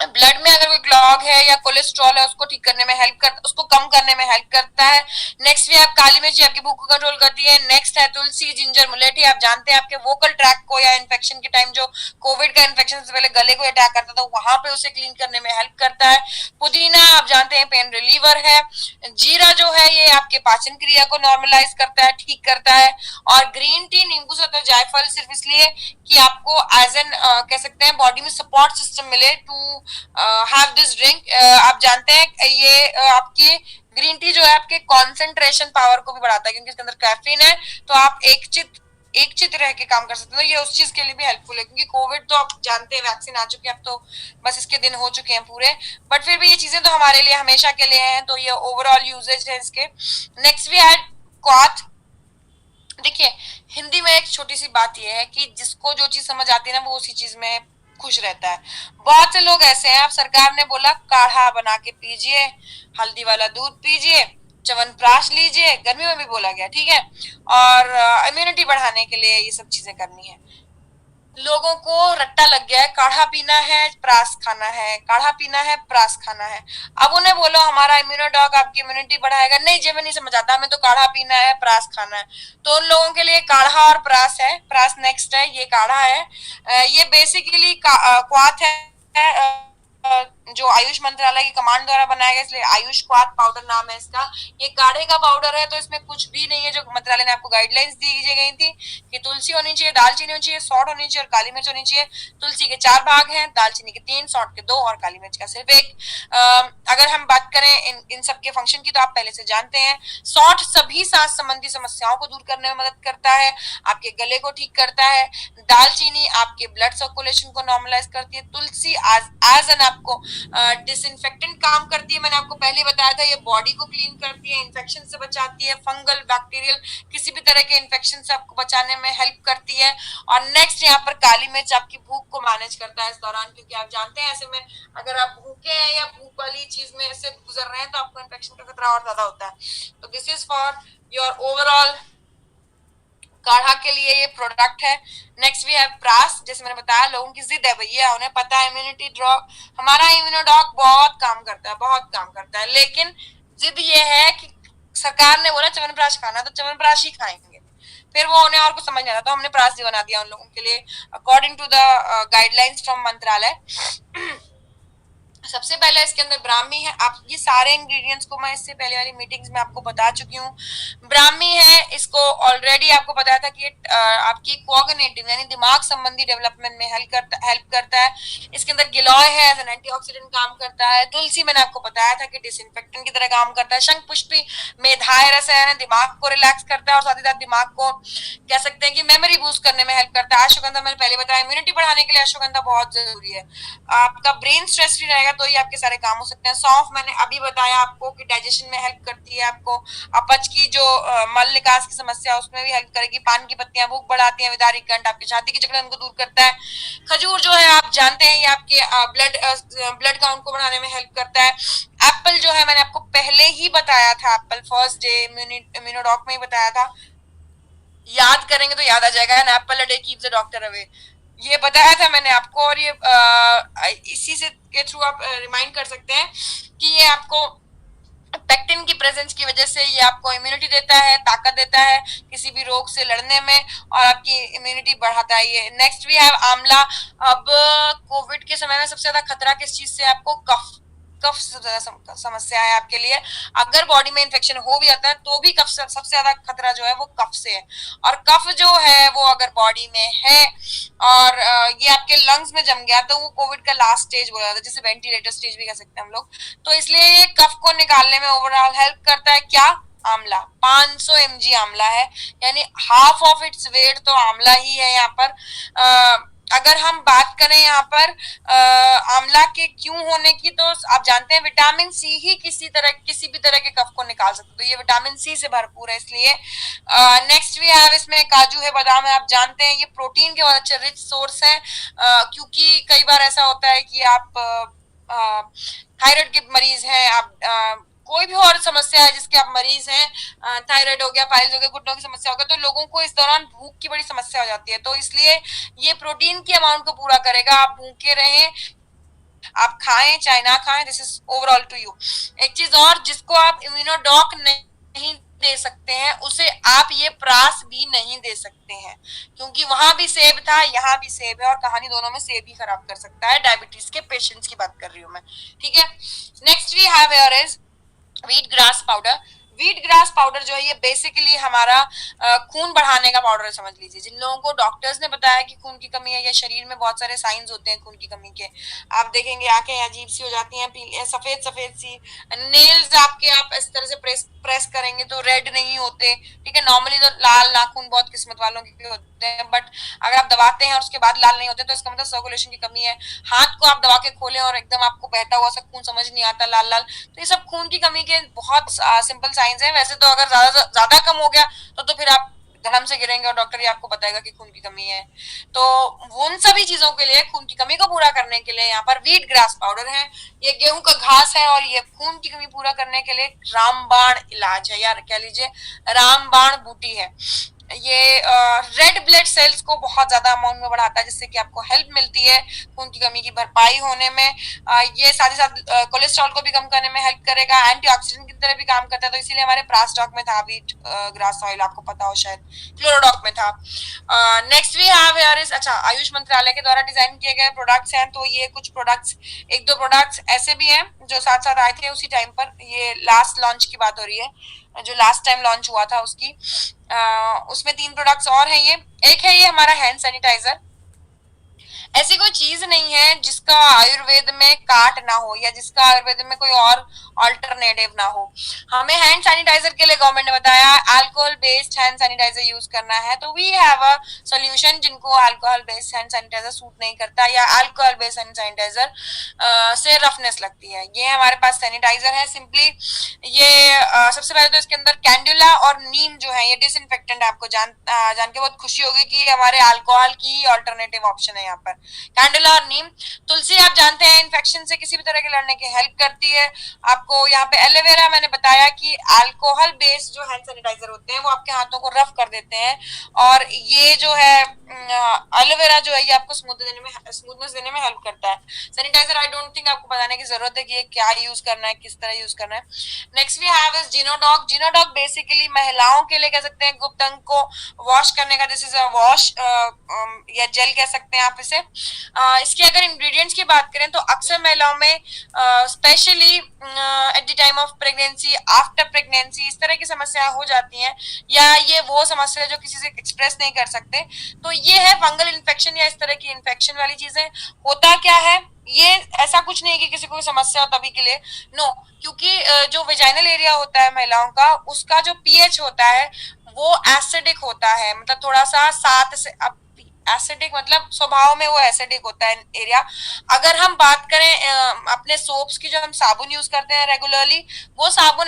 ब्लड में अगर कोई क्लॉग है या कोलेस्ट्रॉल है उसको ठीक करने में हेल्प करता, उसको कम करने में हेल्प करता है। नेक्स्ट भी आप काली मिर्ची आपकी भूख को कंट्रोल करती है। नेक्स्ट है तुलसी, जिंजर, मुलेठी। आप जानते हैं आपके वोकल ट्रैक को या इन्फेक्शन के टाइम जो कोविड का इन्फेक्शन से पहले गले को अटैक करता था, वहां पे उसे क्लीन करने में हेल्प करता है। पुदीना आप जानते हैं पेन रिलीवर है। जीरा जो है ये आपके पाचन क्रिया को नॉर्मलाइज करता है, ठीक करता है। और ग्रीन टी, नींबू से होता जायफल, सिर्फ इसलिए कि आपको एज एन कह सकते हैं बॉडी में सपोर्ट सिस्टम मिले टू हैव दिस ड्रिंक। आप जानते हैं ये आपकी ग्रीन टी जो है आपके कंसंट्रेशन पावर को भी बढ़ाता है, क्योंकि इसके अंदर कैफीन है, तो आप एक चित रह के काम कर सकते हो। ये उस चीज के लिए भी हेल्पफुल है, क्योंकि कोविड तो आप जानते हैं वैक्सीन आ चुकी है, अब तो बस इसके दिन हो चुके हैं पूरे, बट फिर भी ये चीजें तो हमारे लिए हमेशा के लिए हैं, तो ये ओवरऑल यूजेज है इसके। नेक्स्ट वी हैड क्वाथ। देखिए, हिंदी में एक छोटी सी बात यह है कि जिसको जो चीज समझ आती है ना वो उसी चीज में खुश रहता है। बहुत से लोग ऐसे हैं, आप सरकार ने बोला काढ़ा बना के पीजिए, हल्दी वाला दूध पीजिए, च्यवनप्राश लीजिए, गर्मी में भी बोला गया, ठीक है, और इम्यूनिटी बढ़ाने के लिए ये सब चीजें करनी है। लोगों को रट्टा लग गया है, काढ़ा पीना है प्रास खाना है, काढ़ा पीना है प्रास खाना है। अब उन्हें बोलो हमारा इम्यूनोडॉग आपकी इम्यूनिटी बढ़ाएगा, नहीं जी मैं नहीं समझ आता, हमें तो काढ़ा पीना है प्रास खाना है। तो उन लोगों के लिए काढ़ा और प्रास है, प्रास नेक्स्ट है, ये काढ़ा है। ये बेसिकली क्वाथ है, जो आयुष मंत्रालय की कमांड द्वारा बनाया गया, इसलिए आयुष क्वाथ पाउडर नाम है इसका। ये काढ़े का पाउडर है, तो इसमें कुछ भी नहीं है जो मंत्रालय ने आपको गाइडलाइंस दी गई थी कि तुलसी होनी चाहिए, दालचीनी होनी चाहिए, सौंठ होनी चाहिए और काली मिर्च होनी चाहिए। तुलसी के 4 भाग हैं, दालचीनी के 3, सौंठ के 2 और काली मिर्च का सिर्फ 1। अगर हम बात करें इन सब के फंक्शन की तो आप पहले से जानते हैं। सौंठ सभी सांस संबंधी समस्याओं को दूर करने में मदद करता है, आपके गले को ठीक करता है। दालचीनी आपके ब्लड सर्कुलेशन को नॉर्मलाइज करती है। तुलसी एज एन आपको डिसइंफेक्टेंट काम करती है, मैंने आपको पहले बताया था। ये बॉडी को क्लीन करती है, इन्फेक्शन से बचाती है, फंगल बैक्टीरियल किसी भी तरह के इन्फेक्शन से आपको बचाने में हेल्प करती है। और नेक्स्ट यहाँ पर काली मिर्च आपकी भूख को मैनेज करता है इस दौरान, क्योंकि आप जानते हैं ऐसे में अगर आप भूखे हैं या भूख वाली चीज में से गुजर रहे हैं तो आपको इन्फेक्शन का खतरा और ज्यादा होता है। तो this is for your overall काढ़ा के लिए ये प्रोडक्ट है। नेक्स्ट वी हैव प्रास, जैसे मैंने बताया लोगों की जिद है भैया, उन्हें पता है इम्यूनिटी ड्रॉग, हमारा इम्यूनोडॉग बहुत काम करता है, बहुत काम करता है, लेकिन जिद ये है कि सरकार ने बोला च्यवनप्राश खाना तो च्यवनप्राश ही खाएंगे, फिर वो उन्हें और कुछ समझ नहीं आता, तो हमने प्रास ही बना दिया उन लोगों के लिए according to the guidelines from मंत्रालय। सबसे पहले इसके अंदर ब्राह्मी है, आप ये सारे इंग्रेडिएंट्स को मैं इससे पहले वाली मीटिंग्स में आपको बता चुकी हूँ। ब्राह्मी है, इसको ऑलरेडी आपको बताया था कि आपकी कोऑर्डिनेटिव यानी दिमाग संबंधी डेवलपमेंट में हेल्प करता है। इसके अंदर गिलॉय है, एज एन एंटीऑक्सीडेंट काम करता है। तुलसी मैंने आपको बताया था कि डिसइंफेक्टेंट की तरह काम करता है। शंख पुष्पी मेधाय रस है, दिमाग को रिलैक्स करता है और साथ ही साथ दिमाग को कह सकते हैं कि मेमोरी बूस्ट करने में हेल्प करता है। अश्वगंधा मैंने पहले बताया, इम्यूनिटी बढ़ाने के लिए अश्वगंधा बहुत जरूरी है। आपका ब्रेन स्ट्रेस फ्री रहेगा तो ही आपके सारे काम हो सकते हैं। सौंफ मैंने अभी बताया आपको कि डाइजेशन में हेल्प करती है, आपको अपच की जो मल निकास की समस्या उसमें भी हेल्प करेगी। पान की पत्तियां भूख बढ़ाती हैं, विदारिक कंठ आपकी छाती की जकड़न को दूर करता है। खजूर जो है आप जानते हैं ये आपके ब्लड काउंट को बढ़ाने में हेल्प करता है। एप्पल जो है मैंने आपको पहले ही बताया था, एप्पल फर्स्ट डे इम्यूनोडॉक में ही बताया था, याद करेंगे तो याद आ जाएगा। An apple a day keeps the doctor away, ये बताया था मैंने आपको, और ये इसी से के थ्रू आप रिमाइंड कर सकते हैं कि ये आपको पेक्टिन की प्रेजेंस की वजह से ये आपको इम्यूनिटी देता है, ताकत देता है किसी भी रोग से लड़ने में, और आपकी इम्यूनिटी बढ़ाता है ये। नेक्स्ट वी हैव आंवला। अब कोविड के समय में सबसे ज्यादा खतरा किस चीज से, आपको कफ सबसे ज्यादा समस्या है आपके लिए। अगर बॉडी में इन्फेक्शन हो भी जाता है तो भी कफ सबसे ज्यादा खतरा जो है वो कफ से है, और कफ जो है वो अगर बॉडी में है और ये आपके लंग्स में जम गया तो वो कोविड का लास्ट स्टेज बोला जाता है, जिसे वेंटिलेटर स्टेज भी कह सकते हैं हम लोग। तो इसलिए ये कफ को निकालने में ओवरऑल हेल्प करता है। क्या? आंवला। 500 mg आंवला है, यानी हाफ ऑफ इट्स वेट तो आंवला ही है यहाँ पर। अगर हम बात करें यहाँ पर आंवला के क्यों होने की, तो आप जानते हैं विटामिन सी ही किसी भी तरह के कफ को निकाल सकते, तो ये विटामिन सी से भरपूर है इसलिए। नेक्स्ट भी है, इसमें काजू है, बादाम है, आप जानते हैं ये प्रोटीन के बहुत अच्छे रिच सोर्स है, क्योंकि कई बार ऐसा होता है कि आप थायराइड के मरीज हैं, आप कोई भी और समस्या है जिसके आप मरीज हैं, थायराइड हो गया, पाइल्स हो गया, घुटनों की समस्या हो गया, तो लोगों को इस दौरान भूख की बड़ी समस्या हो जाती है, तो इसलिए ये प्रोटीन की अमाउंट को पूरा करेगा। आप भूखे रहें, आप खाएं चाहे ना खाएं, this is overall to you. एक चीज और, जिसको आप इम्यूनोडॉक नहीं दे सकते हैं उसे आप ये प्रास भी नहीं दे सकते हैं, क्योंकि वहां भी सेब था, यहाँ भी सेब है, और कहानी दोनों में सेब ही खराब कर सकता है। डायबिटीज के पेशेंट्स की बात कर रही हूँ मैं, ठीक है। Next we have here is wheat grass powder. Wheat grass powder जो है ये बेसिकली हमारा खून बढ़ाने का पाउडर है, समझ लीजिए। जिन लोगों को डॉक्टर्स ने बताया कि खून की कमी है या शरीर में बहुत सारे साइंस होते हैं खून की कमी के, आप देखेंगे आंखें अजीब सी हो जाती हैं, सफेद सफेद सी, नेल्स आपके आप इस तरह से प्रेस करेंगे तो रेड नहीं होते, ठीक है। नॉर्मली तो लाल नाखून बहुत किस्मत वालों के होते हैं, बट अगर आप दबाते हैं और उसके बाद लाल नहीं होते तो इसका मतलब सर्कुलेशन की कमी है। हाथ को आप दबा के खोलें और एकदम आपको बहता हुआ सा खून समझ नहीं आता लाल लाल, तो ये सब खून की कमी के बहुत सिंपल साइंस है। वैसे तो अगर ज्यादा कम हो गया तो फिर आप धड़म से गिरेंगे और डॉक्टर ये आपको बताएगा कि खून की कमी है। तो उन सभी चीजों के लिए, खून की कमी को पूरा करने के लिए यहाँ पर व्हीट ग्रास पाउडर है, ये गेहूं का घास है, और ये खून की कमी पूरा करने के लिए रामबाण इलाज है, या कह लीजिए रामबाण बूटी है। ये रेड ब्लड सेल्स को बहुत ज्यादा अमाउंट में बढ़ाता है, जिससे कि आपको हेल्प मिलती है खून की कमी की भरपाई होने में। ये साथ ही साथ कोलेस्ट्रॉल को भी कम करने में हेल्प करेगा, एंटीऑक्सीडेंट की तरह भी काम करता है। तो इसीलिए हमारे प्रास डॉक में था व्हीट ग्रास ऑयल, आपको पता हो शायद, क्लोरोडॉक में था। Next we have here is, अच्छा, आयुष मंत्रालय के द्वारा डिजाइन किए गए प्रोडक्ट्स हैं। तो ये कुछ प्रोडक्ट्स, एक दो प्रोडक्ट्स ऐसे भी हैं जो साथ साथ आए थे उसी टाइम पर। ये लास्ट लॉन्च की बात हो रही है, जो लास्ट टाइम लॉन्च हुआ था उसकी, उसमें 3 प्रोडक्ट्स और हैं। ये एक है, ये हमारा हैंड सैनिटाइजर। ऐसी कोई चीज नहीं है जिसका आयुर्वेद में काट ना हो, या जिसका आयुर्वेद में कोई और अल्टरनेटिव ना हो। हमें हैंड सैनिटाइजर के लिए गवर्नमेंट ने बताया alcohol based hand sanitiser use करना है। तो वी हैव अ सोल्यूशन जिनको alcohol based hand sanitiser suit नहीं करता, या अल्कोहल बेस्ड हैंड सैनिटाइजर से रफनेस लगती है। ये हमारे पास सैनिटाइजर है। सिंपली ये सबसे पहले तो इसके अंदर कैंडुला और नीम जो है, ये डिसइंफेक्टेंट, आपको जान के बहुत खुशी होगी कि हमारे अल्कोहल की ऑल्टरनेटिव ऑप्शन है यहाँ पर, कैंडुला और नीम। तुलसी आप जानते हैं इन्फेक्शन से किसी भी तरह के लड़ने की हेल्प करती है। आपको यहाँ पे एलोवेरा, मैंने बताया कि अल्कोहल बेस्ड जो हैंड सैनिटाइजर होते हैं वो आपके हाथों को रफ कर देते हैं, और ये जो है एलोवेरा जो है ये आपको स्मूथनेस देने में हेल्प करता है। सैनिटाइजर आई डोंट थिंक आपको बताने की जरूरत है कि ये क्या यूज करना है, किस तरह यूज करना है। नेक्स्ट वी हैव इज जिनोडॉग। जिनोडॉग बेसिकली महिलाओं के लिए कह सकते हैं गुप्त अंग को वॉश करने का, दिस इज अ वॉश या जेल कह सकते हैं आप इसे। इसके अगर इंग्रेडिएंट्स की बात करें तो अक्सर महिलाओं में specially at the time of pregnancy, after pregnancy, इस तरह की समस्याएं हो जाती हैं, या ये वो समस्या जो किसी से एक्सप्रेस नहीं कर सकते। तो ये है फंगल इन्फेक्शन या इस तरह की इन्फेक्शन वाली चीजें। होता क्या है, ये ऐसा कुछ नहीं कि किसी को समस्या हो तभी के लिए, नो, क्योंकि जो वेजाइनल एरिया होता है महिलाओं का, उसका जो पीएच होता है वो एसिडिक होता है, मतलब थोड़ा सा 7 से, अब एसिडिक मतलब स्वभाव में वो एसिडिक होता है एरिया। अगर हम बात करें अपने सोप्स की, जो हम साबुन यूज करते हैं रेगुलरली, वो साबुन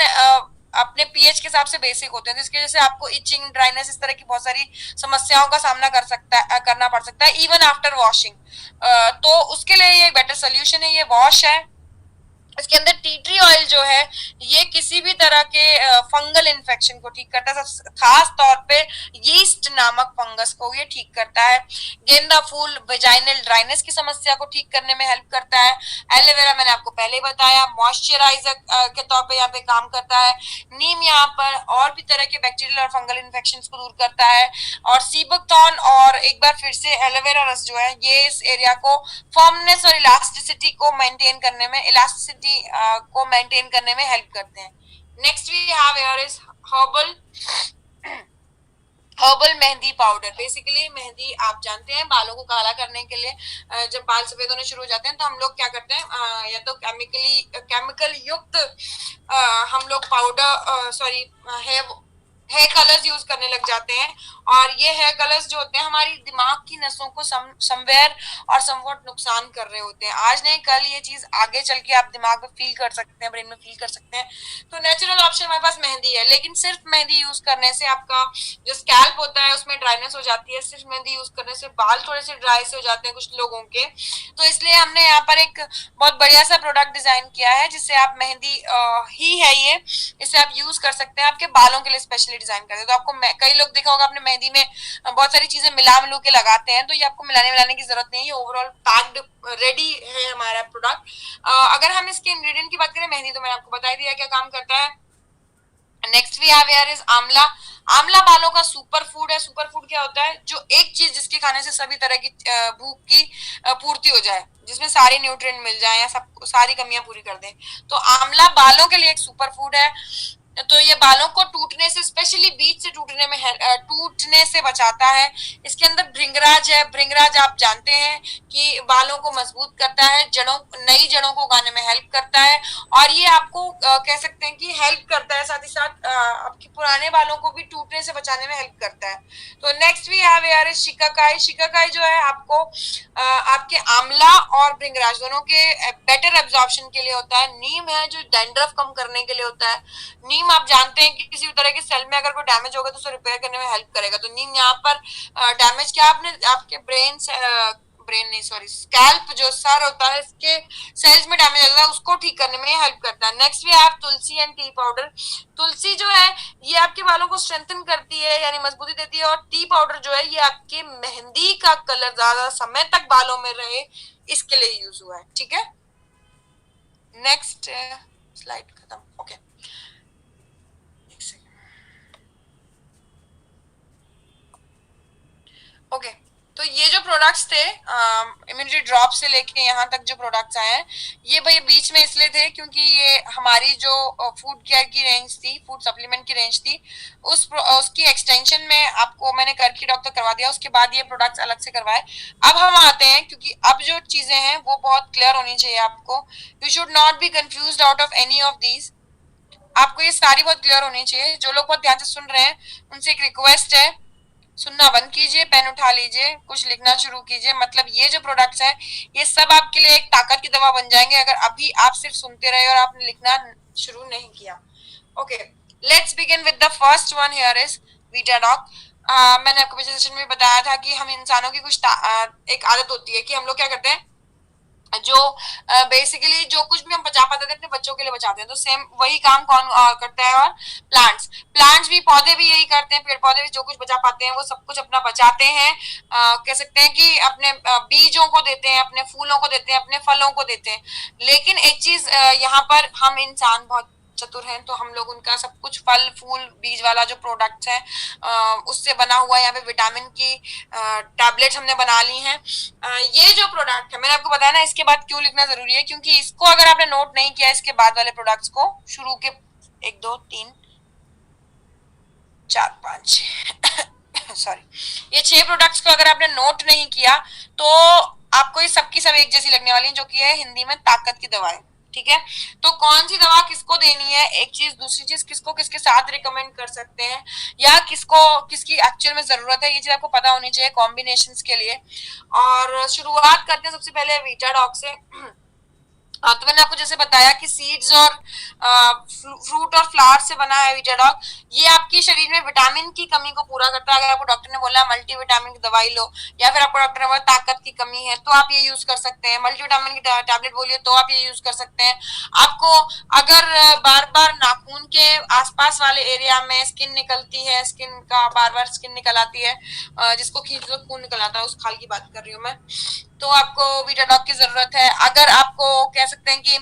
अपने पीएच के हिसाब से बेसिक होते हैं, जिसकी वजह से आपको इचिंग, ड्राइनेस, इस तरह की बहुत सारी समस्याओं का सामना करना पड़ सकता है इवन आफ्टर वॉशिंग। तो उसके लिए ये बेटर सोल्यूशन है, ये वॉश है। इसके अंदर टी ट्री ऑयल जो है ये किसी भी तरह के फंगल इन्फेक्शन को ठीक करता है, खास तौर पे यीस्ट नामक फंगस को ये ठीक करता है। गेंदा फूल वेजाइनल ड्राइनेस की समस्या को ठीक करने में हेल्प करता है। एलोवेरा मैंने आपको पहले बताया मॉइस्चराइजर के तौर पे यहाँ पे काम करता है। नीम यहाँ पर और भी तरह के बैक्टीरियल और फंगल इन्फेक्शन को दूर करता है। और सीबकथॉर्न और एक बार फिर से एलोवेरा रस जो है ये इस एरिया को फर्मनेस और इलास्टिसिटी को मेंटेन करने में, को मेंटेन करने में हेल्प करते हैं। Next we have here is herbal mehndi powder. Basically mehndi आप जानते हैं बालों को काला करने के लिए, जब बाल सफेद होने शुरू हो जाते हैं तो हम लोग क्या करते हैं, या तो केमिकल युक्त हम लोग पाउडर हेयर कलर्स यूज करने लग जाते हैं। और ये हेयर कलर्स जो होते हैं हमारी दिमाग की नसों को समवेयर और समवट नुकसान कर रहे होते हैं। आज नहीं कल ये चीज आगे चल के आप दिमाग में फील कर सकते हैं, ब्रेन में फील कर सकते हैं। तो नेचुरल ऑप्शन हमारे पास मेहंदी है, लेकिन सिर्फ मेहंदी यूज करने से आपका जो स्कैल्प होता है उसमें ड्राइनेस हो जाती है। सिर्फ मेहंदी यूज करने से बाल थोड़े से ड्राई से हो जाते हैं कुछ लोगों के। तो इसलिए हमने यहाँ पर एक बहुत बढ़िया सा प्रोडक्ट डिजाइन किया है जिससे आप मेहंदी ही है ये, इसे आप यूज कर सकते हैं, आपके बालों के लिए स्पेशली डिजाइन करते हैं। तो आपको कई लोग देखा होगा आपने मेहंदी में बहुत सारी चीजें मिला के लगाते हैं, तो ये आपको मिलाने की जरूरत नहीं है, ओवरऑल पैक्ड रेडी है हमारा प्रोडक्ट। अगर हम इसके इंग्रेडिएंट की बात करें, मेहंदी तो मैंने आपको बता ही दिया क्या काम करता है। Next we have here is amla. Amla बालों का सुपर फूड है। सुपर फूड क्या होता है, जो एक चीज जिसके खाने से सभी तरह की भूख की पूर्ति हो जाए, जिसमें सारे न्यूट्रिएंट मिल जाए या सब सारी कमियां पूरी कर दे। तो आंवला बालों के लिए एक सुपर फूड है। तो ये बालों को टूटने से, स्पेशली बीच से टूटने से बचाता है। इसके अंदर भृंगराज है। भृंगराज आप जानते हैं कि बालों को मजबूत करता है, नई जड़ों को उगाने में हेल्प करता है, और ये आपको कह सकते हैं कि हेल्प करता है, साथ ही साथ आपके पुराने बालों को भी टूटने से बचाने में हेल्प करता है। तो next we have here is shikakai. Shikakai जो है आपको आपके आंवला और भृंगराज दोनों के बेटर एब्जॉर्प्शन के लिए होता है। नीम है जो डैंड्रफ कम करने के लिए होता है। नीम नीम आप जानते हैं कि किसी भी तरह के सेल में अगर कोई डैमेज होगा तो उसे रिपेयर करने में हेल्प करेगा। तो नीम यहाँ पर डैमेज क्या आपने आपके ब्रेन नहीं सॉरी स्कैल्प जो सर होता है इसके सेल्स में डैमेज होता है उसको ठीक करने में हेल्प करता है। Next we have tulsi and tea powder. तुलसी जो है ये आपके बालों को स्ट्रेंथन करती है यानी मजबूती देती है, और टी पाउडर जो है ये आपके मेहंदी का कलर ज्यादा समय तक बालों में रहे इसके लिए यूज हुआ है। ठीक है, नेक्स्ट स्लाइड खत्म। ओके ओके तो ये जो प्रोडक्ट्स थे इम्यूनिटी ड्रॉप से लेके यहाँ तक जो प्रोडक्ट्स आए हैं ये भाई बीच में इसलिए थे क्योंकि ये हमारी जो फूड केयर की रेंज थी, फूड सप्लीमेंट की रेंज थी, उसकी एक्सटेंशन में आपको मैंने करकी डॉक्टर करवा दिया, उसके बाद ये प्रोडक्ट्स अलग से करवाए। अब हम आते हैं क्योंकि अब जो चीजें हैं वो बहुत क्लियर होनी चाहिए आपको। You should not be confuse out of any of these. आपको ये सारी बहुत क्लियर होनी चाहिए। जो लोग बहुत ध्यान से सुन रहे हैं उनसे एक रिक्वेस्ट है, सुनना बंद कीजिए, पेन उठा लीजिए, कुछ लिखना शुरू कीजिए। मतलब ये जो प्रोडक्ट्स हैं ये सब आपके लिए एक ताकत की दवा बन जाएंगे अगर अभी आप सिर्फ सुनते रहे और आपने लिखना शुरू नहीं किया। Okay let's begin with the first one here is Vitadoc. मैंने आपको पिछले सेशन में बताया था कि हम इंसानों की कुछ एक आदत होती है कि हम लोग क्या करते हैं, जो बेसिकली जो कुछ भी हम बचा पाते थे अपने बच्चों के लिए बचाते हैं। तो सेम वही काम कौन करता है, और प्लांट्स भी, पौधे भी यही करते हैं। पेड़ पौधे भी जो कुछ बचा पाते हैं वो सब कुछ अपना बचाते हैं। कह सकते हैं कि अपने बीजों को देते हैं, अपने फूलों को देते हैं, अपने फलों को देते हैं। लेकिन एक चीज यहाँ पर हम इंसान बहुत चतुर हैं, तो हम लोग उनका सब कुछ फल फूल बीज वाला जो प्रोडक्ट्स है उससे बना हुआ यहाँ पे विटामिन की टैबलेट्स हमने बना ली हैं। ये जो प्रोडक्ट है मैंने आपको बताया ना इसके बाद क्यों लिखना जरूरी है, क्योंकि इसको अगर आपने नोट नहीं किया इसके बाद वाले प्रोडक्ट्स को, शुरू के 1 2 3 4 5 सॉरी ये 6 प्रोडक्ट्स को अगर आपने नोट नहीं किया तो आपको ये सबकी सब एक जैसी लगने वाली है, जो कि है हिंदी में ताकत की दवाएं। ठीक है, तो कौन सी दवा किसको देनी है, एक चीज, दूसरी चीज किसको किसके साथ रिकमेंड कर सकते हैं या किसको किसकी एक्चुअल में जरूरत है, ये चीज आपको पता होनी चाहिए कॉम्बिनेशंस के लिए। और शुरुआत करते हैं सबसे पहले वीटाडॉक से। तो मैंने आपको जैसे बताया कि सीड्स और फ्रूट और फ्लावर से बना है वीटाडॉक। ये आपके शरीर में विटामिन की कमी को पूरा करता है। अगर आपको डॉक्टर ने बोला मल्टीविटामिन की दवाई लो, या फिर आपको डॉक्टर ने बोला ताकत की कमी है, तो आप ये यूज कर सकते हैं। मल्टीविटामिन की टैबलेट बोलिए तो आप ये यूज कर सकते हैं। आपको अगर बार बार नाखून के आसपास वाले एरिया में स्किन निकलती है, स्किन का बार बार स्किन निकल आती है, जिसको खींच लो खून निकल आता है, उस खाल की बात कर रही हूँ मैं, तो आपको वीटाडॉक की जरूरत है। अगर आपको कह सकते हैं कि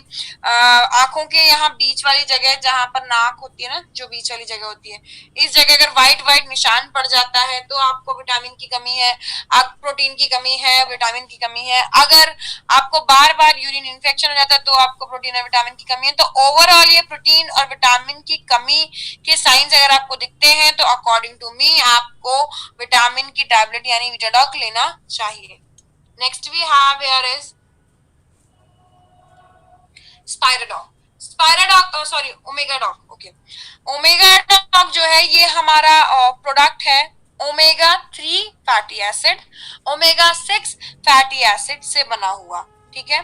आंखों के यहाँ बीच वाली जगह जहां पर नाक होती है ना, जो बीच वाली जगह होती है, इस जगह अगर व्हाइट व्हाइट निशान पड़ जाता है तो आपको विटामिन की कमी है, आप प्रोटीन की कमी है, विटामिन की कमी है। अगर आपको बार बार यूरिन इन्फेक्शन हो जाता है तो आपको प्रोटीन और विटामिन की कमी है। तो ओवरऑल ये प्रोटीन और विटामिन की कमी के साइंस अगर आपको दिखते हैं तो अकॉर्डिंग टू मी आपको विटामिन की टैबलेट यानी वीटाडॉक लेना चाहिए। Next we have here is Spiradoc. Sorry Omegadoc. Okay, Omegadoc जो है ये हमारा प्रोडक्ट है omega 3 fatty acid, omega 6 fatty acid से बना हुआ। ठीक है,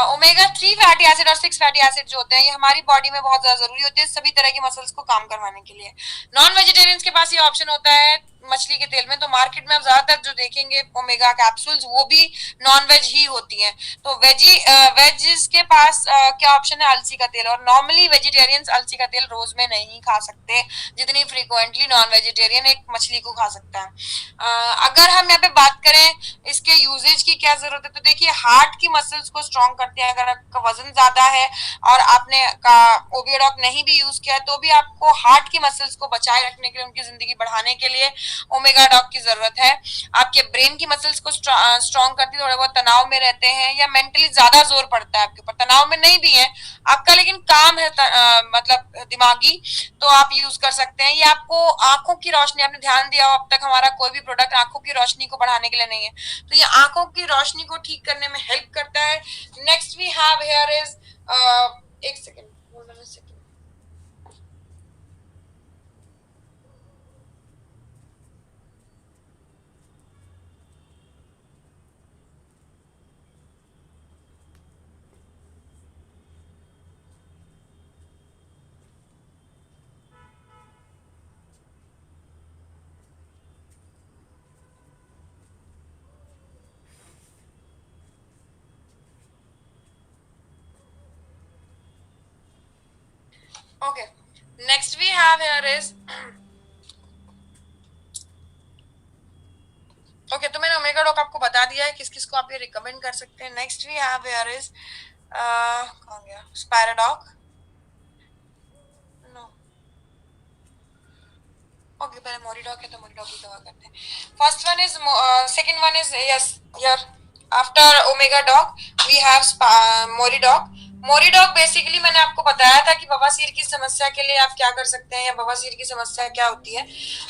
ओमेगा 3 फैटी एसिड और 6 फैटी एसिड जो होते हैं ये हमारी बॉडी में बहुत ज्यादा जरूरी होते हैं सभी तरह के मसल्स को काम करवाने के लिए। नॉन वेजिटेरियंस के पास ये ऑप्शन होता है मछली के तेल में, तो मार्केट में आप ज्यादातर जो देखेंगे ओमेगा कैप्सूल्स वो भी नॉन वेज ही होती हैं। तो वेजिस के पास क्या ऑप्शन है, अलसी का तेल। और नॉर्मली वेजिटेरियंस अलसी का तेल रोज में नहीं खा सकते जितनी फ्रीक्वेंटली नॉन वेजिटेरियन एक मछली को खा सकता है। अगर हम यहाँ पे बात करें इसके यूजेज की क्या जरूरत है, तो देखिए हार्ट की मसल्स को स्ट्रॉन्ग करते हैं। अगर आपका वजन ज्यादा है और आपने ओबियोडॉक नहीं भी यूज किया तो भी आपको हार्ट की मसल्स को बचाए रखने के लिए, उनकी जिंदगी बढ़ाने के लिए ओमेगा डॉक की जरूरत है। आपके ब्रेन की मसल्स को स्ट्रॉन्ग करती है, थोड़े बहुत तनाव में रहते हैं या मेंटली ज्यादा जोर पड़ता है आपके ऊपर, तनाव में नहीं भी है आपका लेकिन काम है मतलब दिमागी, तो आप यूज कर सकते हैं। ये आपको आंखों की रोशनी, आपने ध्यान दिया हो अब तक हमारा कोई भी प्रोडक्ट आंखों की रोशनी को बढ़ाने के लिए नहीं है, तो ये आंखों की रोशनी को ठीक करने में हेल्प करता है। Next we have here is एक second, Okay, next we have here is okay तो मैंने ओमेगा डॉक आपको बता दिया है किस किस को आप ये रिकमेंड कर सकते हैं. Next we have here is कौन गया स्पायराडॉक. नो ओके पहले मोरीडॉक है तो मोरीडॉक की दवा करते हैं. First one is second one is yes here after Omegadoc we have Moridoc. Moridoc basically मैंने आपको बताया था कि बवासीर की समस्या के लिए आप क्या कर सकते हैं या बवासीर की समस्या क्या होती है.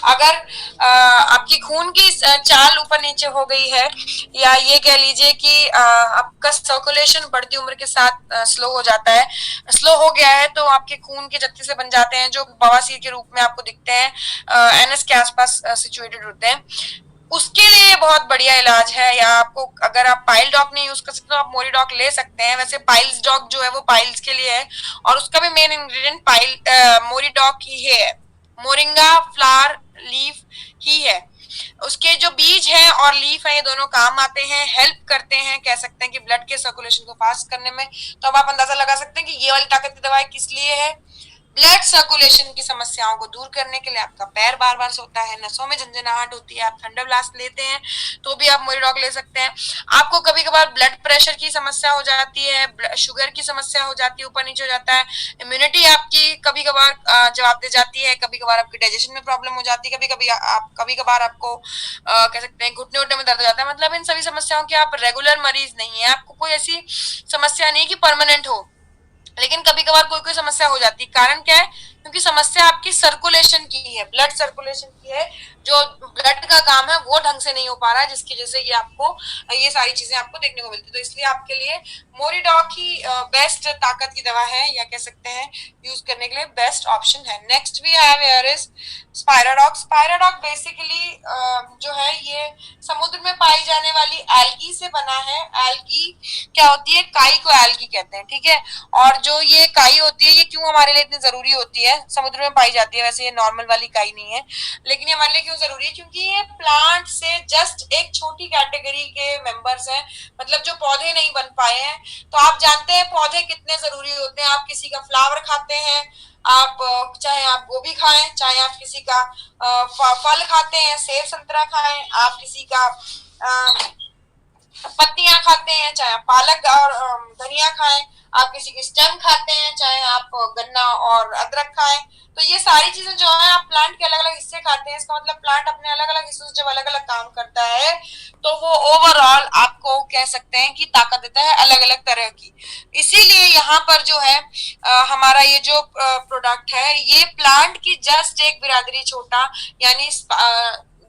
अगर आपकी खून की चाल ऊपर नीचे हो गई है या ये कह लीजिए कि आपका सर्कुलेशन बढ़ती उम्र के साथ स्लो हो जाता है, स्लो हो गया है, तो आपके खून के जत्थे से बन जाते हैं जो बवासीर के रूप में आपको दिखते हैं, एनएस के आसपास सिचुएटेड होते हैं. उसके लिए बहुत बढ़िया इलाज है. या आपको अगर आप पाइल डॉक नहीं यूज कर सकते तो आप मोरी डॉक ले सकते हैं. वैसे पाइल्स डॉक जो है वो पाइल्स के लिए है और उसका भी मेन इंग्रेडिएंट पाइल मोरी डॉक ही है. मोरिंगा फ्लावर लीफ ही है. उसके जो बीज हैं और लीफ है ये दोनों काम आते हैं, हेल्प करते हैं, कह सकते हैं कि ब्लड के सर्कुलेशन को फास्ट करने में. तो अब आप अंदाजा लगा सकते हैं कि ये वाली ताकत की दवाई किस लिए है. ब्लड सर्कुलेशन की समस्याओं को दूर करने के लिए. आपका पैर बार बार सोता है, नसों में झंझनाहट होती है, आप थंडर ब्लास्ट लेते हैं तो भी आप मोरीडॉक ले सकते हैं. आपको कभी कभार ब्लड प्रेशर की समस्या हो जाती है, शुगर की समस्या हो जाती है, ऊपर नीचे हो जाता है, इम्यूनिटी आपकी कभी कभार जवाब दे जाती है, कभी कभार आपकी डाइजेशन में प्रॉब्लम हो जाती है, कभी कभार आपको कह सकते हैं घुटने उठने में दर्द हो जाता है. मतलब इन सभी समस्याओं के आप रेगुलर मरीज नहीं है. आपको कोई ऐसी समस्या नहीं कि परमानेंट हो, लेकिन कभी कभार कोई कोई समस्या हो जाती है. कारण क्या है? क्योंकि समस्या आपकी सर्कुलेशन की है, ब्लड सर्कुलेशन की है. जो ब्लड का काम है वो ढंग से नहीं हो पा रहा है, जिसकी वजह से ये आपको ये सारी चीजें आपको देखने को मिलती है. तो इसलिए आपके लिए मोरीडॉक ही बेस्ट ताकत की दवा है या कह सकते हैं यूज करने के लिए बेस्ट ऑप्शन है. Next we have here is Spiradoc. Spiradoc basically जो है ये समुद्र में पाई जाने वाली एल्गी से बना है. एल्गी क्या होती है? काई को एल्गी कहते हैं, ठीक है. और जो ये काई होती है ये क्यों हमारे लिए इतनी जरूरी होती है? समुद्र में पाई जाती है, वैसे ये नॉर्मल वाली काई नहीं है, लेकिन ये हमारे लिए क्यों जरूरी है? क्योंकि ये प्लांट से जस्ट एक छोटी कैटेगरी के मेंबर्स हैं, मतलब जो पौधे नहीं बन पाए हैं. तो आप जानते हैं पौधे कितने जरूरी होते हैं. आप किसी का फ्लावर खाते हैं, आप चाहे आप गोभी खाएं, चाहे आप किसी का फल खाते हैं, सेब संतरा खाएं, आप किसी का पत्तियां खाते हैं, चाहे आप पालक और धनिया खाएं, आप किसी की स्टेम खाते हैं, चाहे आप गन्ना और अदरक खाएं. तो ये सारी चीजें जो है आप प्लांट के अलग अलग हिस्से खाते हैं. इसका मतलब प्लांट अपने अलग अलग हिस्सों से जब अलग अलग काम करता है तो वो ओवरऑल आपको कह सकते हैं कि ताकत देता है अलग अलग तरह की. इसीलिए यहाँ पर जो है हमारा ये जो प्रोडक्ट है ये प्लांट की जस्ट एक बिरादरी छोटा यानी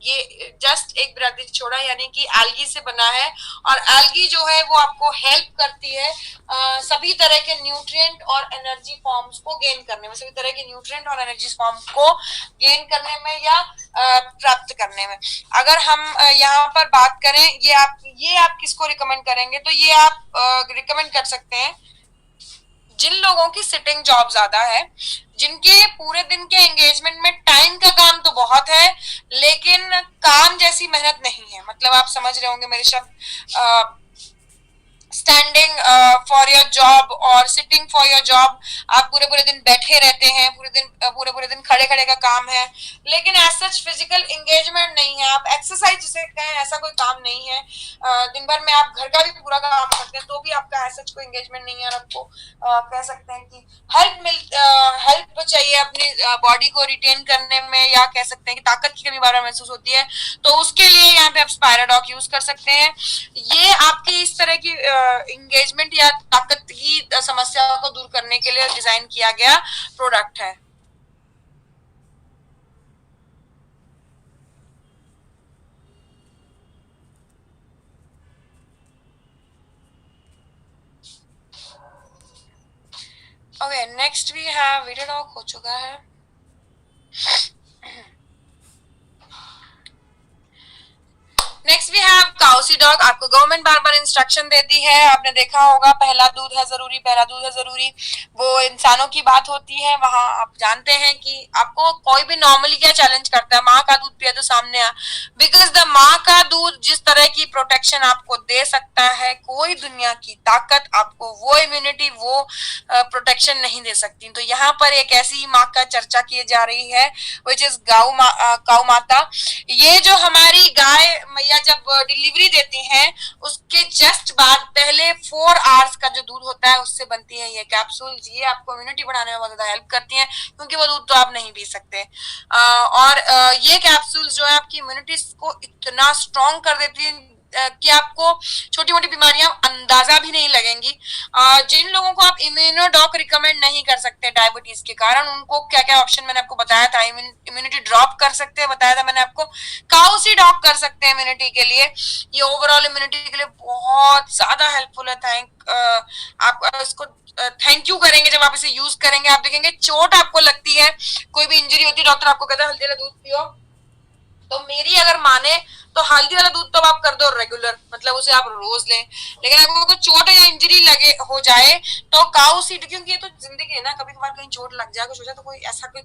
ये जस्ट एक बिरादरी छोड़ा यानी कि एल्गी से बना है. और एल्गी जो है वो आपको हेल्प करती है सभी तरह के न्यूट्रिएंट और एनर्जी फॉर्म्स को गेन करने में, सभी तरह के न्यूट्रिएंट और एनर्जी फॉर्म्स को गेन करने में या प्राप्त करने में. अगर हम यहाँ पर बात करें ये आप किसको रिकमेंड करेंगे? तो ये आप रिकमेंड कर सकते हैं जिन लोगों की सिटिंग जॉब ज्यादा है, जिनके पूरे दिन के एंगेजमेंट में टाइम का काम तो बहुत है लेकिन काम जैसी मेहनत नहीं है. मतलब आप समझ रहे होंगे मेरे शब्द. स्टैंडिंग फॉर योर जॉब और सिटिंग फॉर योर जॉब. आप पूरे पूरे दिन बैठे रहते हैं, पूरे दिन खड़े खड़े का काम है, लेकिन एज सच फिजिकल एंगेजमेंट नहीं है. आप एक्सरसाइज जिसे कहें ऐसा कोई काम नहीं है. दिन भर में आप घर का भी पूरा काम करते हैं तो भी आपका एज सच कोई एंगेजमेंट नहीं है. और आपको कह सकते हैं कि हेल्प चाहिए अपनी बॉडी को रिटेन करने में या कह सकते हैं कि ताकत की कमी बार बार महसूस होती है, तो उसके लिए यहाँ पे आप स्पायराडॉक यूज कर सकते हैं. ये आपकी इस तरह की एंगेजमेंट या ताकत की समस्या को दूर करने के लिए डिजाइन किया गया प्रोडक्ट है. Okay next we have Videodoc हो चुका है. नेक्स्ट नेक्स्ट वी हैव काउसी डॉग। आपको गवर्नमेंट बार बार इंस्ट्रक्शन देती है, आपने देखा होगा पहला दूध है जरूरी, पहला दूध है जरूरी, वो इंसानों की बात होती है। वहां आप जानते हैं कि आपको कोई भी नॉर्मली क्या चैलेंज करता है, माँ का दूध पिया तो सामने आ, बिकॉज द माँ का दूध जिस तरह की प्रोटेक्शन आपको दे सकता है, कोई दुनिया की ताकत आपको वो इम्यूनिटी, वो प्रोटेक्शन नहीं दे सकती। तो यहाँ पर एक ऐसी माँ का चर्चा की जा रही है विच इज गौ माता। ये जो हमारी गाय मैया जब डिलीवरी देती हैं उसके जस्ट बाद पहले 4 आवर्स का जो दूध होता है उससे बनती है ये कैप्सूल्स। ये आपको इम्यूनिटी बढ़ाने में बहुत ज्यादा हेल्प करती हैं, क्योंकि वो दूध तो आप नहीं पी सकते। और ये कैप्सूल्स जो है आपकी इम्यूनिटी को इतना स्ट्रॉन्ग कर देती है कि आपको छोटी मोटी बीमारियां अंदाजा भी नहीं लगेंगी। जिन लोगों को आप इम्यूनोडॉक रिकमेंड नहीं कर सकते डायबिटीज के कारण, उनको क्या क्या ऑप्शन मैंने आपको बताया था। इम्यूनिटी ड्रॉप कर सकते हैं, बताया था मैंने आपको। काउसी डॉग कर सकते हैं इम्यूनिटी के लिए, ये ओवरऑल इम्यूनिटी के लिए बहुत ज्यादा हेल्पफुल है। आप इसको थैंक यू करेंगे जब आप इसे यूज करेंगे। आप देखेंगे चोट आपको लगती है, कोई भी इंजरी होती है, डॉक्टर आपको कहता है हल्दी वाला दूध पियो, तो मेरी अगर माने तो हल्दी वाला दूध तो आप कर दो रेगुलर, मतलब उसे आप रोज लें। लेकिन अगर कोई चोट या इंजरी लगे हो जाए तो काऊ सीड, क्योंकि ये तो जिंदगी है ना, कभी कभार कहीं चोट लग जाए, कुछ हो जाए, तो कोई ऐसा कोई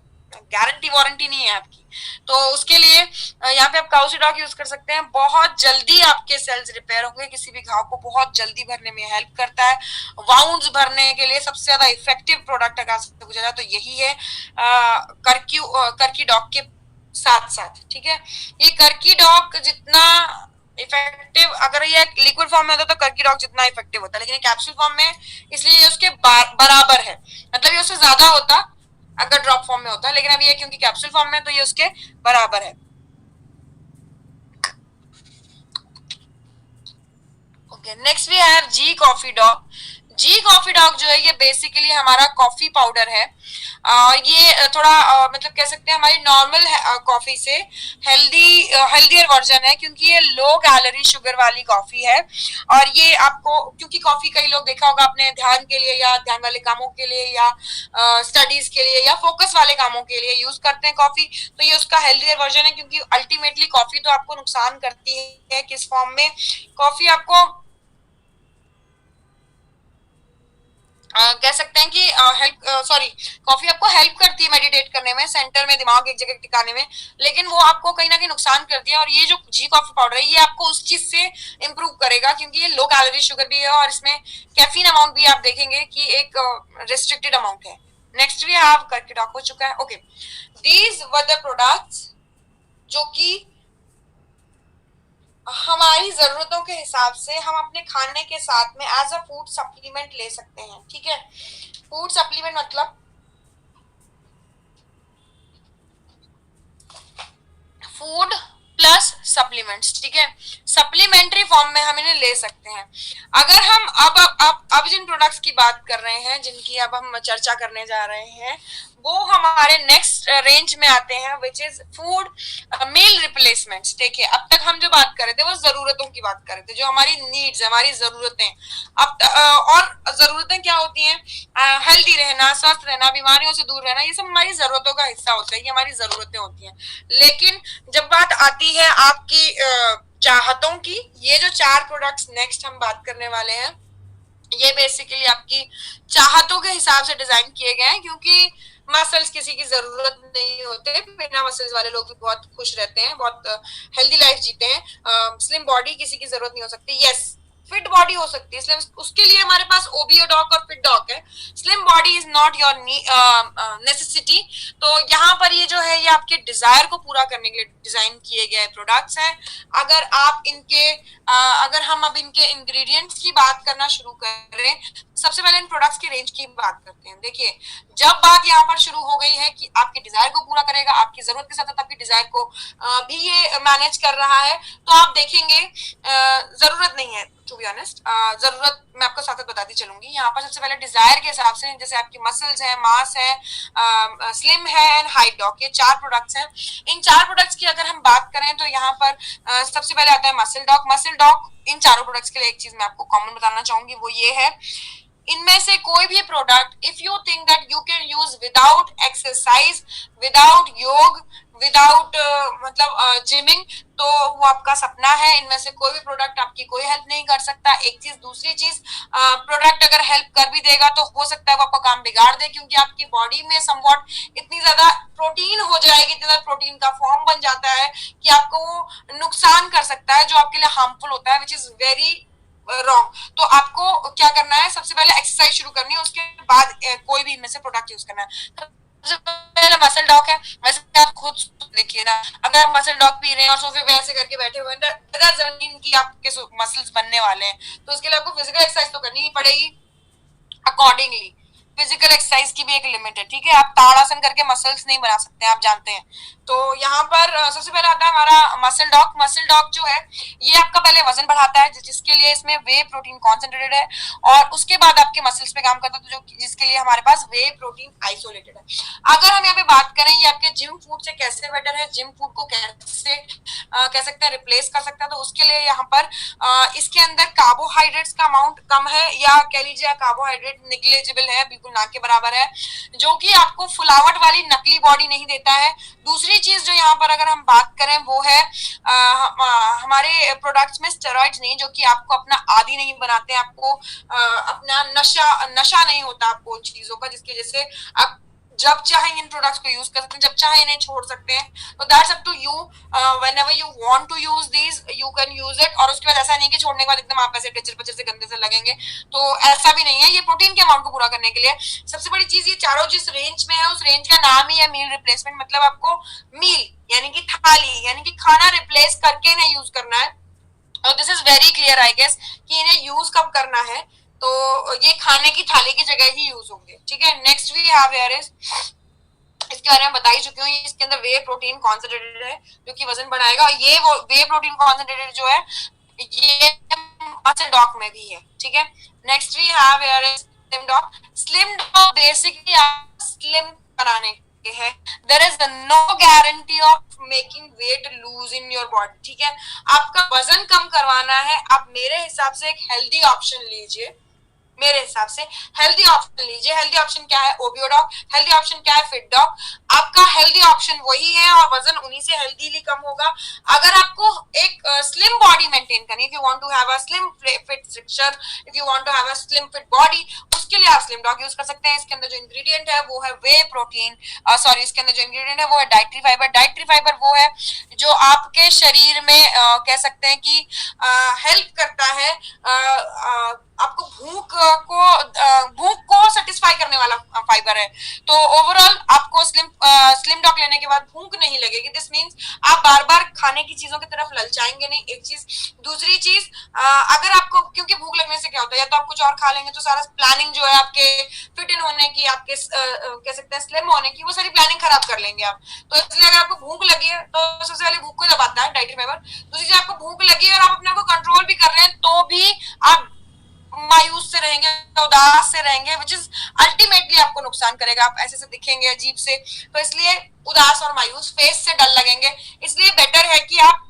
गारंटी वारंटी नहीं है आपकी। तो उसके लिए यहाँ पे आप काउसी डॉग यूज कर सकते हैं। बहुत जल्दी आपके सेल्स रिपेयर होंगे, किसी भी घाव को बहुत जल्दी भरने में हेल्प करता है। वाउंड्स भरने के लिए सबसे ज्यादा इफेक्टिव प्रोडक्ट अगर पूछा जाए तो यही है, कर्की डॉग के साथ साथ। ठीक है, ये कर्की डॉग जितना इफेक्टिव, अगर ये लिक्विड फॉर्म में होता तो कर्की डॉग जितना इफेक्टिव होता, लेकिन कैप्सूल फॉर्म में इसलिए ये उसके बराबर है, मतलब ये उससे ज्यादा होता अगर ड्रॉप फॉर्म में होता, लेकिन अब ये क्योंकि कैप्सूल फॉर्म में तो ये उसके बराबर है। Okay, next we have G coffee dog. G coffee dog जो है ये बेसिकली हमारा कॉफी पाउडर है। ये थोड़ा मतलब कह सकते हैं हमारी नॉर्मल कॉफी से हेल्दियर वर्जन है, क्योंकि ये लो कैलोरी शुगर वाली कॉफी है। और ये आपको, क्योंकि कॉफी कई लोग देखा होगा अपने ध्यान के लिए या ध्यान वाले कामों के लिए या स्टडीज के लिए या फोकस वाले कामों के लिए यूज करते हैं कॉफी, तो ये उसका हेल्दियर वर्जन है। क्योंकि अल्टीमेटली कॉफी तो आपको नुकसान करती है किस फॉर्म में, कॉफी आपको कह सकते हैं कि कॉफी आपको हेल्प करती है मेडिटेट करने में, सेंटर में दिमाग एक जगह टिकाने में, लेकिन वो आपको कहीं ना कहीं नुकसान करती है। और ये जो जी कॉफी पाउडर है ये आपको उस चीज से इंप्रूव करेगा, क्योंकि ये लो कैलोरी शुगर भी है और इसमें कैफीन अमाउंट भी आप देखेंगे कि एक रिस्ट्रिक्टेड अमाउंट है। नेक्स्ट भी आप करके डॉक हो चुका है। Okay, these were the products जो कि हमारी जरूरतों के हिसाब से हम अपने खाने के साथ में एज अ फूड सप्लीमेंट ले सकते हैं। ठीक है, फूड सप्लीमेंट मतलब फूड प्लस सप्लीमेंट्स। ठीक है, सप्लीमेंट्री फॉर्म में हम इन्हें ले सकते हैं। अगर हम अब जिन प्रोडक्ट्स की बात कर रहे हैं, जिनकी अब हम चर्चा करने जा रहे हैं, वो हमारे नेक्स्ट रेंज में आते हैं, which is food meal replacements. देखिए, अब तक हम जो बात कर रहे थे वो जरूरतों की बात कर रहे थे, जो हमारी नीड्स, हमारी जरूरतें। अब और जरूरतें क्या होती हैं? हेल्दी रहना, स्वस्थ रहना, बीमारियों से दूर रहना, ये सब हमारी जरूरतों का हिस्सा होता है, ये हमारी जरूरतें होती हैं। लेकिन जब बात आती है आपकी चाहतों की, ये जो 4 प्रोडक्ट्स नेक्स्ट हम बात करने वाले हैं, ये बेसिकली आपकी चाहतों के हिसाब से डिजाइन किए गए हैं। क्योंकि मसल्स किसी की जरूरत नहीं होते, बिना मसल्स वाले लोग भी बहुत खुश रहते हैं, बहुत हेल्दी लाइफ जीते हैं। स्लिम बॉडी किसी की जरूरत नहीं हो सकती, यस फिट बॉडी हो सकती है, इसलिए उसके लिए हमारे पास ओबीओ डॉग और फिट डॉग है। Slim body is not your necessity. तो यहाँ पर ये जो है ये आपके डिजायर को पूरा करने के लिए डिजाइन किए गए प्रोडक्ट्स हैं। अगर आप इनके अगर हम अब इनके इंग्रेडिएंट्स की बात करना शुरू करें, सबसे पहले इन प्रोडक्ट्स की रेंज की बात करते हैं। देखिए, जब बात यहाँ पर शुरू हो गई है कि आपके डिजायर को पूरा करेगा, आपकी जरूरत के साथ साथ आपकी डिजायर को भी ये मैनेज कर रहा है, तो आप देखेंगे जरूरत नहीं है, टू बी ऑनेस्ट। जरूरत मैं आपको साथ साथ बताती चलूंगी। यहाँ पर सबसे पहले डिजायर के हिसाब से, जैसे आपकी मसल्स है, मास है, स्लिम है एंड हाइट डॉग, ये 4 प्रोडक्ट्स हैं। इन 4 प्रोडक्ट्स की अगर हम बात करें तो यहाँ पर सबसे पहले आता है muscle dog. Muscle dog in चारों प्रोडक्ट्स के लिए एक चीज मैं आपको कॉमन बताना चाहूंगी, वो ये है, इनमें से कोई भी product if you think that you can use without exercise, without योग, विदाउट मतलब जिमिंग, तो वो आपका सपना है। इनमें से कोई भी प्रोडक्ट आपकी कोई हेल्प नहीं कर सकता। एक चीज, दूसरी चीज, प्रोडक्ट अगर हेल्प कर भी देगा तो हो सकता है वो आपका काम बिगाड़ दे, क्योंकि आपकी बॉडी में समवॉट इतनी ज्यादा प्रोटीन हो जाएगी, इतना प्रोटीन का फॉर्म बन जाता है कि आपको वो नुकसान कर सकता है, जो आपके लिए हार्मफुल होता है, विच इज वेरी रॉन्ग। तो आपको क्या करना है, सबसे पहले एक्सरसाइज शुरू करनी है, उसके बाद कोई भी इनमें से प्रोडक्ट यूज करना है। सबसे पहले मसल डॉक है। वैसे आप खुद देखिए ना, अगर आप मसल डॉक पी रहे हैं और सोफे पे ऐसे करके बैठे हुए हैं, जमीन की आपके मसल्स बनने वाले हैं, तो उसके लिए आपको फिजिकल एक्सरसाइज तो करनी ही पड़ेगी। अकॉर्डिंगली फिजिकल एक्सरसाइज की भी एक लिमिट है, ठीक है। आप ताड़ासन करके मसल्स नहीं बना सकते, आप जानते हैं। तो यहाँ पर सबसे पहले आता है हमारा मसल डॉक। मसल डॉक जो है ये आपका पहले वजन बढ़ाता है, जिसके लिए इसमें वे प्रोटीन कॉन्सेंट्रेटेड है, और उसके बाद आपके मसल्स पे काम करता है, तो जो जिसके लिए हमारे पास वे प्रोटीन आइसोलेटेड है। अगर हम यहाँ पे बात करें ये आपके जिम फूड से कैसे बेटर है, जिम फूड को कैसे कह सकते हैं रिप्लेस कर सकते हैं, तो उसके लिए यहाँ पर इसके अंदर कार्बोहाइड्रेट्स का अमाउंट कम है, या कह लीजिए कार्बोहाइड्रेट निग्लेजिबल है, बिल्कुल ना के बराबर है, जो कि आपको फुलावट वाली नकली बॉडी नहीं देता है। दूसरी चीज जो यहाँ पर अगर हम बात करें वो है हमारे प्रोडक्ट्स में स्टेरॉइड्स नहीं, जो कि आपको अपना आदी नहीं बनाते, आपको अपना नशा नहीं होता आपको उन चीजों का, जिसकी वजह से आप जब चाहे इन प्रोडक्ट्स को यूज कर सकते हैं, जब चाहे इन्हें छोड़ सकते हैं। तो that's up to you, whenever you want to use these you can use it. और उसके बाद ऐसा नहीं कि छोड़ने के बाद एकदम आप ऐसे टिचर पचर से गंदे से लगेंगे, तो ऐसा भी नहीं है। ये प्रोटीन के अमाउंट को पूरा करने के लिए सबसे बड़ी चीज, ये चारों जिस रेंज में है उस रेंज का नाम ही है मील रिप्लेसमेंट। मतलब आपको मील यानी कि थाली यानी कि खाना रिप्लेस करके इन्हें यूज करना है। और this is very clear I guess कि इन्हें यूज कब करना है, तो ये खाने की थाली की जगह ही यूज होंगे, ठीक है। Next we have here is, इसके बारे में बता ही चुकी हूँ, इसके अंदर वे प्रोटीन कॉन्सेंट्रेटेड है, जो कि वजन बढ़ाएगा। ये वो वे प्रोटीन कॉन्सेंट्रेटेड जो है ये मसल डॉक में भी है, ठीक है। Next we have here is slim doc. Slim doc basically slim बनाने के है। There is no guarantee of making weight lose in your body, ठीक है। आपका वजन कम करवाना है, आप मेरे हिसाब से एक हेल्दी ऑप्शन लीजिए। मेरे हिसाब से हेल्दी ऑप्शन लीजिए। हेल्दी ऑप्शन क्या है? ओबियो डॉग। हेल्दी ऑप्शन क्या है? Fit dog. आपका हेल्दी ऑप्शन वही है और वजन उन्हीं से हेल्दीली कम होगा। अगर आपको एक स्लिम बॉडी मेंटेन करनी, if you want to have a slim fit structure, if you want to have a slim fit body, उसके लिए आप स्लिम डॉग यूज कर सकते हैं। इसके अंदर जो इंग्रेडिएंट है वो है वे प्रोटीन, सॉरी इसके अंदर जो इंग्रेडिएंट है वो है डाइटरी फाइबर। डाइटरी फाइबर वो है जो आपके शरीर में कह सकते हैं कि हेल्प करता है आपको भूख को सेटिस्फाई करने वाला फाइबर है। तो ओवरऑल आपको स्लिम डॉक लेने के बाद भूख नहीं लगेगी। दिस मींस आप बार बार खाने की चीजों की तरफ ललचाएंगे नहीं, एक चीज। दूसरी चीज, अगर आपको, क्योंकि भूख लगने से क्या होता है, या तो आप कुछ और खा लेंगे तो सारा प्लानिंग जो है आपके फिट इन होने की, आपके कह सकते हैं स्लिम होने की, वो सारी प्लानिंग खराब कर लेंगे आप। तो इसलिए अगर आपको भूख लगी है तो सबसे पहले भूख को दबाता है डाइटरी फाइबर। दूसरी चीज, आपको भूख लगी है और आप अपने को कंट्रोल भी कर रहे हैं तो भी आप मायूस से रहेंगे, उदास से रहेंगे, विच इज अल्टीमेटली आपको नुकसान करेगा। आप ऐसे से दिखेंगे अजीब से, तो इसलिए उदास और मायूस, फेस से डर लगेंगे। इसलिए बेटर है कि आप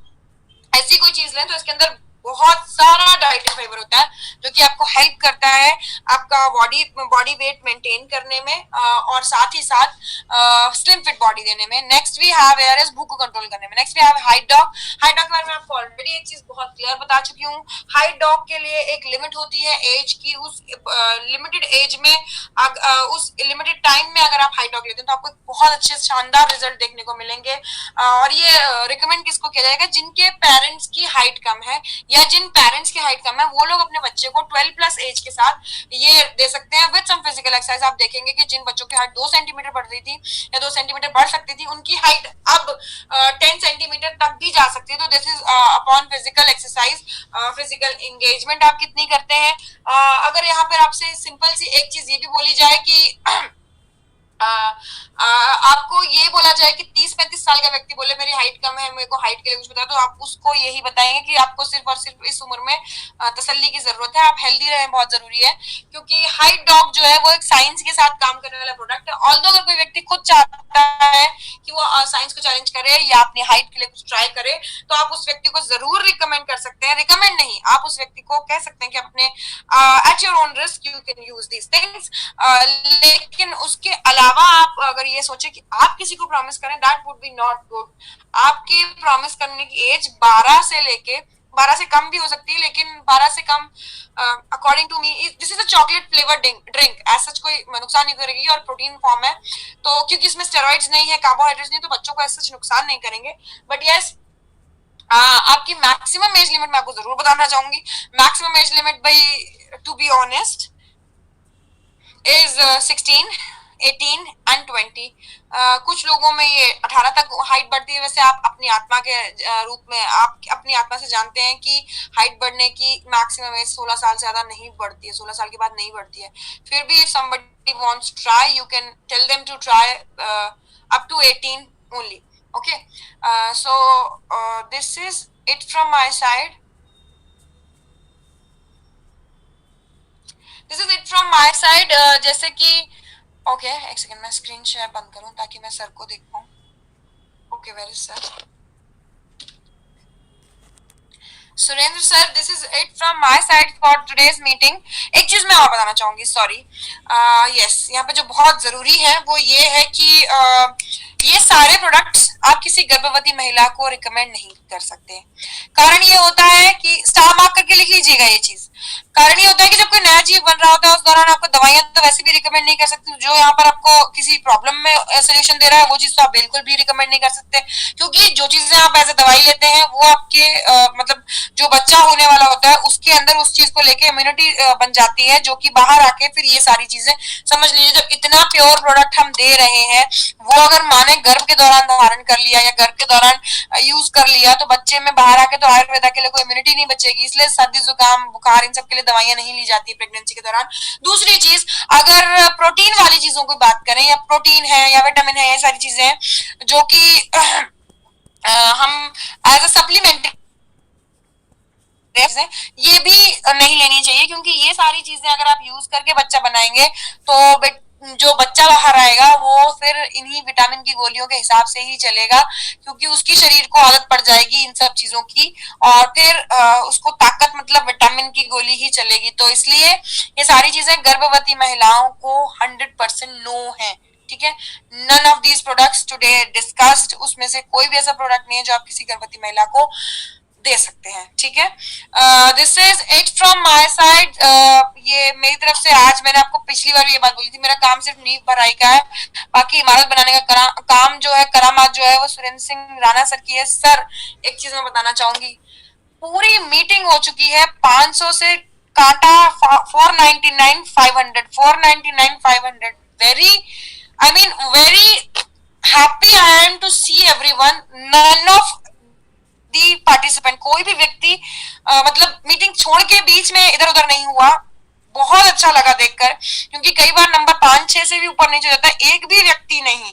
ऐसी कोई चीज लें तो इसके अंदर बहुत सारा डाइटरी फाइबर होता है, जो कि आपको हेल्प करता है आपका बॉडी वेट मेंटेन करने में और साथ ही साथ स्लिम फिट बॉडी देने में। Next we have here is भूख को कंट्रोल करने में। Next we have height dog. Height dog के बारे में आपको ऑलरेडी एक चीज बहुत क्लियर बता चुकी हूँ। हाइट डॉग के लिए एक लिमिट होती है एज की। उस लिमिटेड एज में उस लिमिटेड टाइम में अगर आप हाइट डॉग लेते हैं तो आपको बहुत अच्छे शानदार रिजल्ट देखने को मिलेंगे। और ये रिकमेंड किसको किया जाएगा? जिनके पेरेंट्स की हाइट कम है या जिन पेरेंट्स की हाइट कम है, वो लोग अपने बच्चे को 12 प्लस एज के साथ ये दे सकते हैं विद सम फिजिकल एक्सरसाइज। आप देखेंगे कि जिन बच्चों की हाइट 2 सेंटीमीटर बढ़ रही थी या 2 सेंटीमीटर बढ़ सकती थी, उनकी हाइट अब 10 सेंटीमीटर तक भी जा सकती है। तो this is upon physical exercise, physical engagement आप कितनी करते हैं। अगर यहाँ पर आपसे सिंपल सी एक चीज ये भी बोली जाए कि आपको ये बोला जाए कि 30-35 साल का व्यक्ति बोले मेरी हाइट कम है, मेरे को हाइट के लिए कुछ बताओ, तो आप उसको यही बताएंगे कि आपको सिर्फ और सिर्फ इस उम्र में तसल्ली की जरूरत है, आप हेल्दी रहें, बहुत जरूरी है। क्योंकि हाइट डॉग जो है वो एक साइंस के साथ काम करने वाला प्रोडक्ट है। ऑल्दो अगर कोई व्यक्ति खुद चाहता है कि वो साइंस को चैलेंज करे या अपनी हाइट के लिए कुछ ट्राई करे, तो आप उस व्यक्ति को जरूर रिकमेंड कर सकते हैं। रिकमेंड नहीं, आप उस व्यक्ति को कह सकते हैं कि अपने at your own risk you can use these things. लेकिन उसके अलावा आप अगर ये सोचे कि आप किसी को प्रॉमिस करें, that would be not good. आपकी प्रॉमिस करने की एज 12 से लेके 12 से कम भी हो सकती है, लेकिन 12 से कम according to me this is a chocolate flavoured drink, ऐसा कोई नुकसान नहीं करेगी और प्रोटीन फॉर्म है, तो क्योंकि इसमें स्टेरॉइड्स नहीं है, कार्बोहाइड्रेट्स नहीं, तो बच्चों को ऐसा नुकसान नहीं करेंगे। बट यस, आपकी मैक्सिमम एज लिमिट मैं आपको जरूर बताना चाहूंगी। मैक्सिमम एज लिमिट भाई to be honest is 16, 18 and 20। कुछ लोगों में ये 18 तक हाइट बढ़ती है। वैसे आप अपनी आत्मा के रूप में आप अपनी आत्मा से जानते हैं कि हाइट बढ़ने की मैक्सिमम एज 16 साल से ज्यादा नहीं बढ़ती है, 16 साल के बाद नहीं बढ़ती है। फिर भी if somebody wants to try, you can tell them to try up to 18 only. Okay, so this is it from my side. This is it from my side. जैसे कि ओके, एक सेकंड मैं स्क्रीन शेयर बंद करूं ताकि मैं सर को देख पाऊं। Okay, where is sir? Surendra sir, this is it from my side for today's meeting. एक चीज मैं और बताना चाहूंगी, सॉरी, यस, यहाँ पे जो बहुत जरूरी है वो ये है कि ये सारे प्रोडक्ट्स आप किसी गर्भवती महिला को रिकमेंड नहीं कर सकते। कारण ये होता है कि स्टार मार्क करके लिख लीजिएगा ये चीज। कारण ये होता है कि जब कोई नया जीव बन रहा होता है उस दौरान आपको दवाइयां तो वैसे भी रिकमेंड नहीं कर सकते। जो यहाँ पर आपको किसी प्रॉब्लम में सोल्यूशन दे रहा है वो चीज तो आप बिल्कुल भी रिकमेंड नहीं कर सकते, क्योंकि जो चीजें आप एज ए दवाई लेते हैं वो आपके मतलब जो बच्चा होने वाला होता है उसके अंदर उस चीज को लेके इम्यूनिटी बन जाती है, जो कि बाहर आके फिर ये सारी चीजें, समझ लीजिए जब इतना प्योर प्रोडक्ट हम दे रहे हैं वो अगर माँ ने गर्भ के दौरान धारण कर लिया या गर्भ के दौरान यूज कर लिया तो बच्चे में बाहर आके तो आयुर्वेदा के लिए कोई इम्यूनिटी नहीं बचेगी। इसलिए सर्दी जुकाम बुखार इन सब के लिए दवाइयां नहीं ली जाती प्रेगनेंसी के दौरान। दूसरी चीज, अगर प्रोटीन वाली चीजों की बात करें, या प्रोटीन है या विटामिन है, ये सारी चीजें हैं जो कि हम एज अ सप्लीमेंट्री ये भी नहीं लेनी चाहिए, क्योंकि ये सारी चीजें अगर आप यूज करके बच्चा बनाएंगे तो जो बच्चा बाहर आएगा वो फिर इन्हीं विटामिन की गोलियों के हिसाब से ही चलेगा, क्योंकि उसकी शरीर को आदत पड़ जाएगी इन सब चीजों की, और फिर उसको ताकत मतलब विटामिन की गोली ही चलेगी। तो इसलिए ये सारी चीजें गर्भवती महिलाओं को 100% नो है, ठीक है। None of these products today discussed, उसमें से कोई भी ऐसा प्रोडक्ट नहीं है जो आप किसी गर्भवती महिला को दे सकते हैं, ठीक है। This is it from my side. ये मेरी तरफ से आज, मैंने आपको पिछली बार ये बात बोली थी, मेरा काम सिर्फ नींव भराई का है, बाकी इमारत बनाने का काम जो है, करामात जो है वो सुरेंद्र सिंह राणा सर की है। सर, एक चीज मैं बताना चाहूंगी, पूरी मीटिंग हो चुकी है, 500 से कांटा 499 500 499 500। Very, I mean very happy I am to see everyone. None of the participant, कोई भी व्यक्ति मतलब मीटिंग छोड़ के बीच में इधर उधर नहीं हुआ। बहुत अच्छा लगा देखकर, क्योंकि कई बार नंबर 5-6 से भी ऊपर नीचे जाता है, एक भी व्यक्ति नहीं।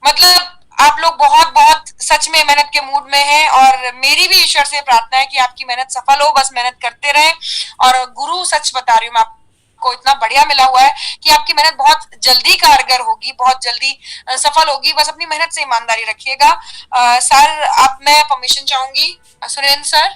मतलब आप लोग बहुत बहुत सच में मेहनत के मूड में हैं, और मेरी भी ईश्वर से प्रार्थना है कि आपकी मेहनत सफल हो, बस मेहनत करते रहें। और गुरु, सच बता रही हूँ मैं आपको, इतना बढ़िया मिला हुआ है कि आपकी मेहनत बहुत जल्दी कारगर होगी, बहुत जल्दी सफल होगी। बस अपनी मेहनत से ईमानदारी रखिएगा। सर, अब मैं परमिशन चाहूंगी, सुरेंद्र सर।